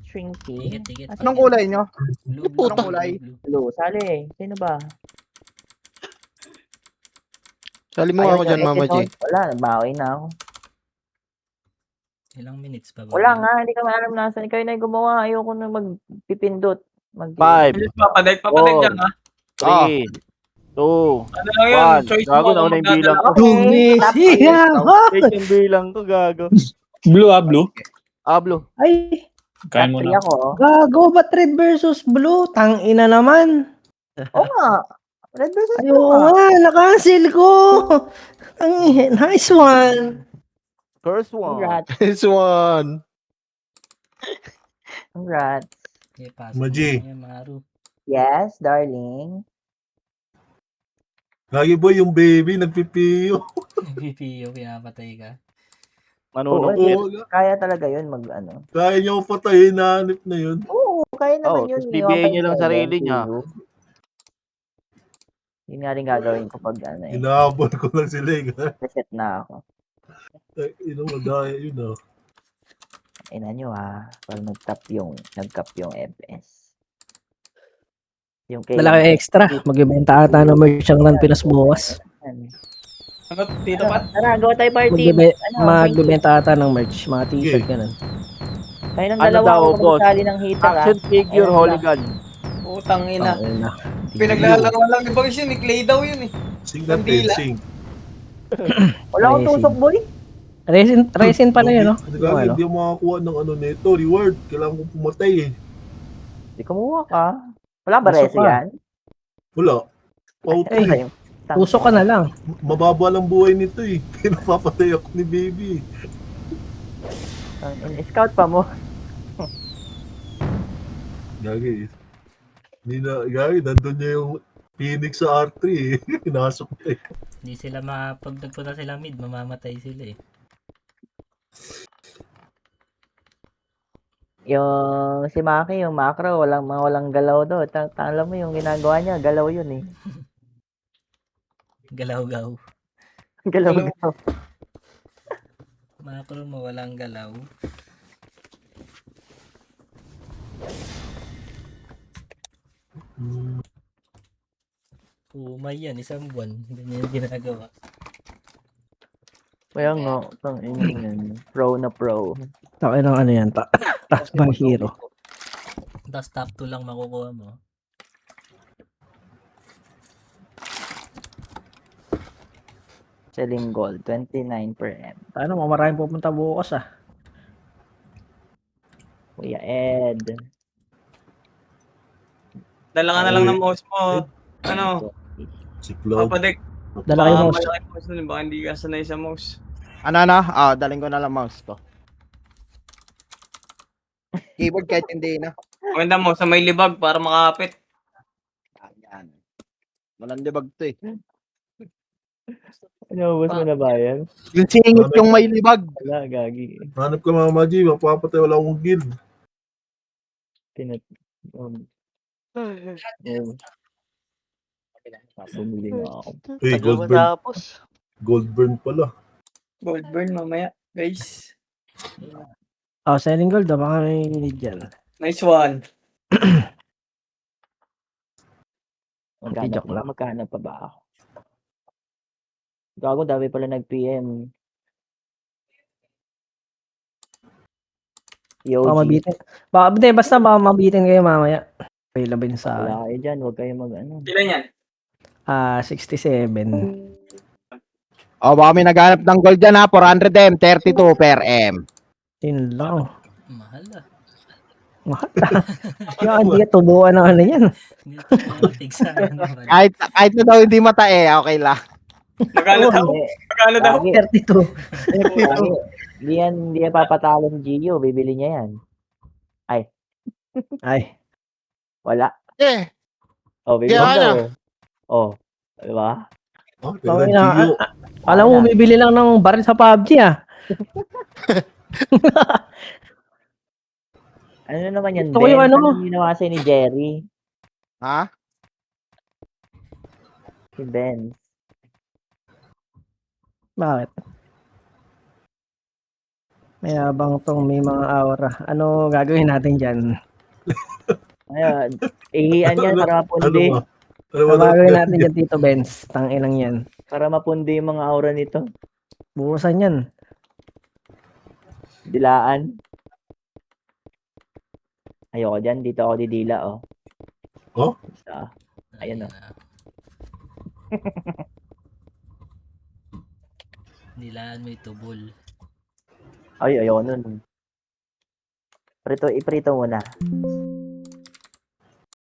S1: Shrinky.
S4: Ticket.
S10: Anong kulay nyo?
S4: Blue.
S10: Anong kulay?
S1: Blue. Sali. Sino ba?
S11: Sali mo
S1: Ayaw
S11: ako dyan,
S1: niyo
S11: Mama G.
S1: exit, wala, bawi na ako.
S4: Ilang minutes pa ba?
S1: Wala nga, hindi kami alam nasan. Kayo na yung gumawa. Ayoko na magpipindot.
S10: 5,
S8: Papadek dyan ha.
S10: 3, 2,
S8: Ano lang yun?
S10: 1.
S8: Choice
S10: Gago
S8: mo
S10: na
S8: kung
S10: una yung bilang ko.
S3: Dumisiya ako.
S10: Take yung bilang ko, gago.
S5: Blue blue.
S10: Blue.
S3: Ay,
S5: Kain mo
S1: Free
S5: na.
S1: ako.
S3: gago, ba't red versus blue? Tangina naman.
S1: Oo nga. Red versus
S3: Ayaw
S1: blue nga.
S3: nga, na-cancel ko. Nice one.
S10: First one.
S1: Congrats.
S11: This one.
S1: Congrats.
S4: Okay, pasok
S2: Maji.
S4: na yan, Maru.
S1: Yes, darling.
S2: Lagi boy, yung baby, nagpipiyo.
S4: PPO, pinapatay ka.
S10: Manunong.
S2: Oo,
S1: Kaya talaga yun mag ano.
S2: kaya niya ako patayin, nahanip na yun.
S1: Oo, kaya naman yun.
S10: Tapos BBA niya lang
S1: 1.7
S10: sarili niya.
S1: PU. Yun nga rin gagawin ko pag ano eh.
S2: Inaabol ko lang sila eh.
S1: Reset na ako.
S2: Madaya yun ah.
S1: Ina nyo pag nag-cap yung FPS. Yung kay
S3: Dala kayo extra. Magbibenta ata ng merch ang Run Pinas bukas.
S8: Ano, Tito Pat?
S1: Tara, go tayo party.
S3: Magbibenta ata ng merch. Mga t-shirt ganun.
S1: Kayo ng
S10: Ano
S1: dalawa
S10: daw,
S1: ako
S10: boss?
S1: magsali ng heater
S10: Action figure,
S1: Ayun
S10: holy
S1: lang.
S10: gun.
S8: Utang ina.
S3: Ayun na.
S8: Pinaglalaroan lang ni Boys yun, ni Clay daw yun eh.
S2: Sing natin,
S8: Kandila.
S2: sing.
S1: Wala akong tusok, boy.
S3: Resin pa na yun, no?
S2: Ano gagawin, hindi ako makakuha ng ano nito, reward. Kailangan kong pumatay eh.
S1: Di kumuha ka. Wala ba
S3: Tusok
S1: resi
S3: ka.
S1: yan?
S2: Wala. Out
S3: Ay,
S2: eh.
S3: Puso ka na lang.
S2: Mababa lang buhay nito eh. Pinapapatay ako ni baby.
S1: Scout pa mo.
S2: Gagi. Gagi, nandun niya yung Phoenix sa R3 eh. Pinasok na eh.
S4: Hindi sila pag nagpunta sila mid, mamamatay sila eh.
S1: Yung si Maki, yung macro, walang galaw do. Alam mo yung ginagawa niya, galaw yun eh.
S4: Galaw-gaw.
S1: Galaw.
S4: Macro mo, walang galaw. Umay yan, isang buwan. Ganyan yung ginagawa.
S1: Kaya nga, yan. Pro na pro.
S3: Tayo ng ano yan. Taas by hero.
S4: Tapos top 2 lang makukuha mo.
S1: Selling gold, 29 per M.
S3: Ano, maraming pupunta bukas
S1: Kuya Ed.
S8: Dala ka na lang ng mouse mo. Ano?
S2: Si Cloud.
S8: Papadek.
S3: Dala kayo mouse.
S8: Malaki mouse nun, baka hindi ka sanay sa mouse.
S10: Ano? Daling ko na lang mouse to. Keyboard kahit hindi na.
S8: Maganda mo sa may libag para makapit.
S10: Yan. Walang debug to eh.
S1: Inubos mo na ba yan?
S10: Yung singit yung may libag.
S1: Wala, gagi.
S2: Hanap ka Mama G, mapapatay, wala akong guild.
S1: Bumili na ako.
S2: Eh,
S6: Tagal
S2: Goldburn.
S6: matapos.
S2: Goldburn pala.
S8: Gold burn mamaya, guys.
S3: Selling gold. Baka may need dyan.
S8: Nice one.
S3: Joke lang.
S1: Magkano pa ba ako? Gago, dami pala nag-PM.
S3: Baka mabitin. Basta baka mabitin kayo mamaya. Available sa
S1: Wala kayo dyan, huwag kayo mag-ano.
S8: Ilan yan?
S3: 67.
S10: Baka may naghanap ng gold dyan 400 M, 32 per M.
S3: Yun lang.
S4: Mahal ah.
S3: Mahal. Yung hindi tubuan ng ano yan.
S4: Hindi ito tigsa.
S10: Kahit na daw hindi matae, okay lang.
S8: Magkano daw? Magkano daw?
S3: 32.
S1: Hindi yan papatalo ng Gio, bibili niya yan.
S3: Ay.
S1: Wala.
S11: Eh,
S1: Bibili
S11: Kaya
S1: daw. Diba?
S2: Oh,
S3: Bakit
S2: teka,
S3: na-
S2: Gio.
S3: Alam mo, bibili lang ng baril sa PUBG
S1: Ano naman yan,
S3: Gusto ko yung
S1: Ben?
S3: ano.
S1: Ano ginawa sa'yo ni Jerry?
S10: Ha?
S1: Si Ben.
S3: Bakit? May abang tong may mga aura. Ano gagawin natin dyan?
S1: Ayun. Ihian yan para mapundi.
S2: Ano ba? Ano
S3: Ano
S2: ba?
S3: gagawin natin dyan, Tito Benz? Tanginang yan.
S1: Para mapundi yung mga aura nito.
S3: Buhusan yan.
S1: Dilaan. Ayoko dyan. Dito ako didila, oh.
S2: Oh?
S1: Ayan, oh.
S4: Nilaan mo itubol.
S1: Ay, ayoko nun. Iprito mo na.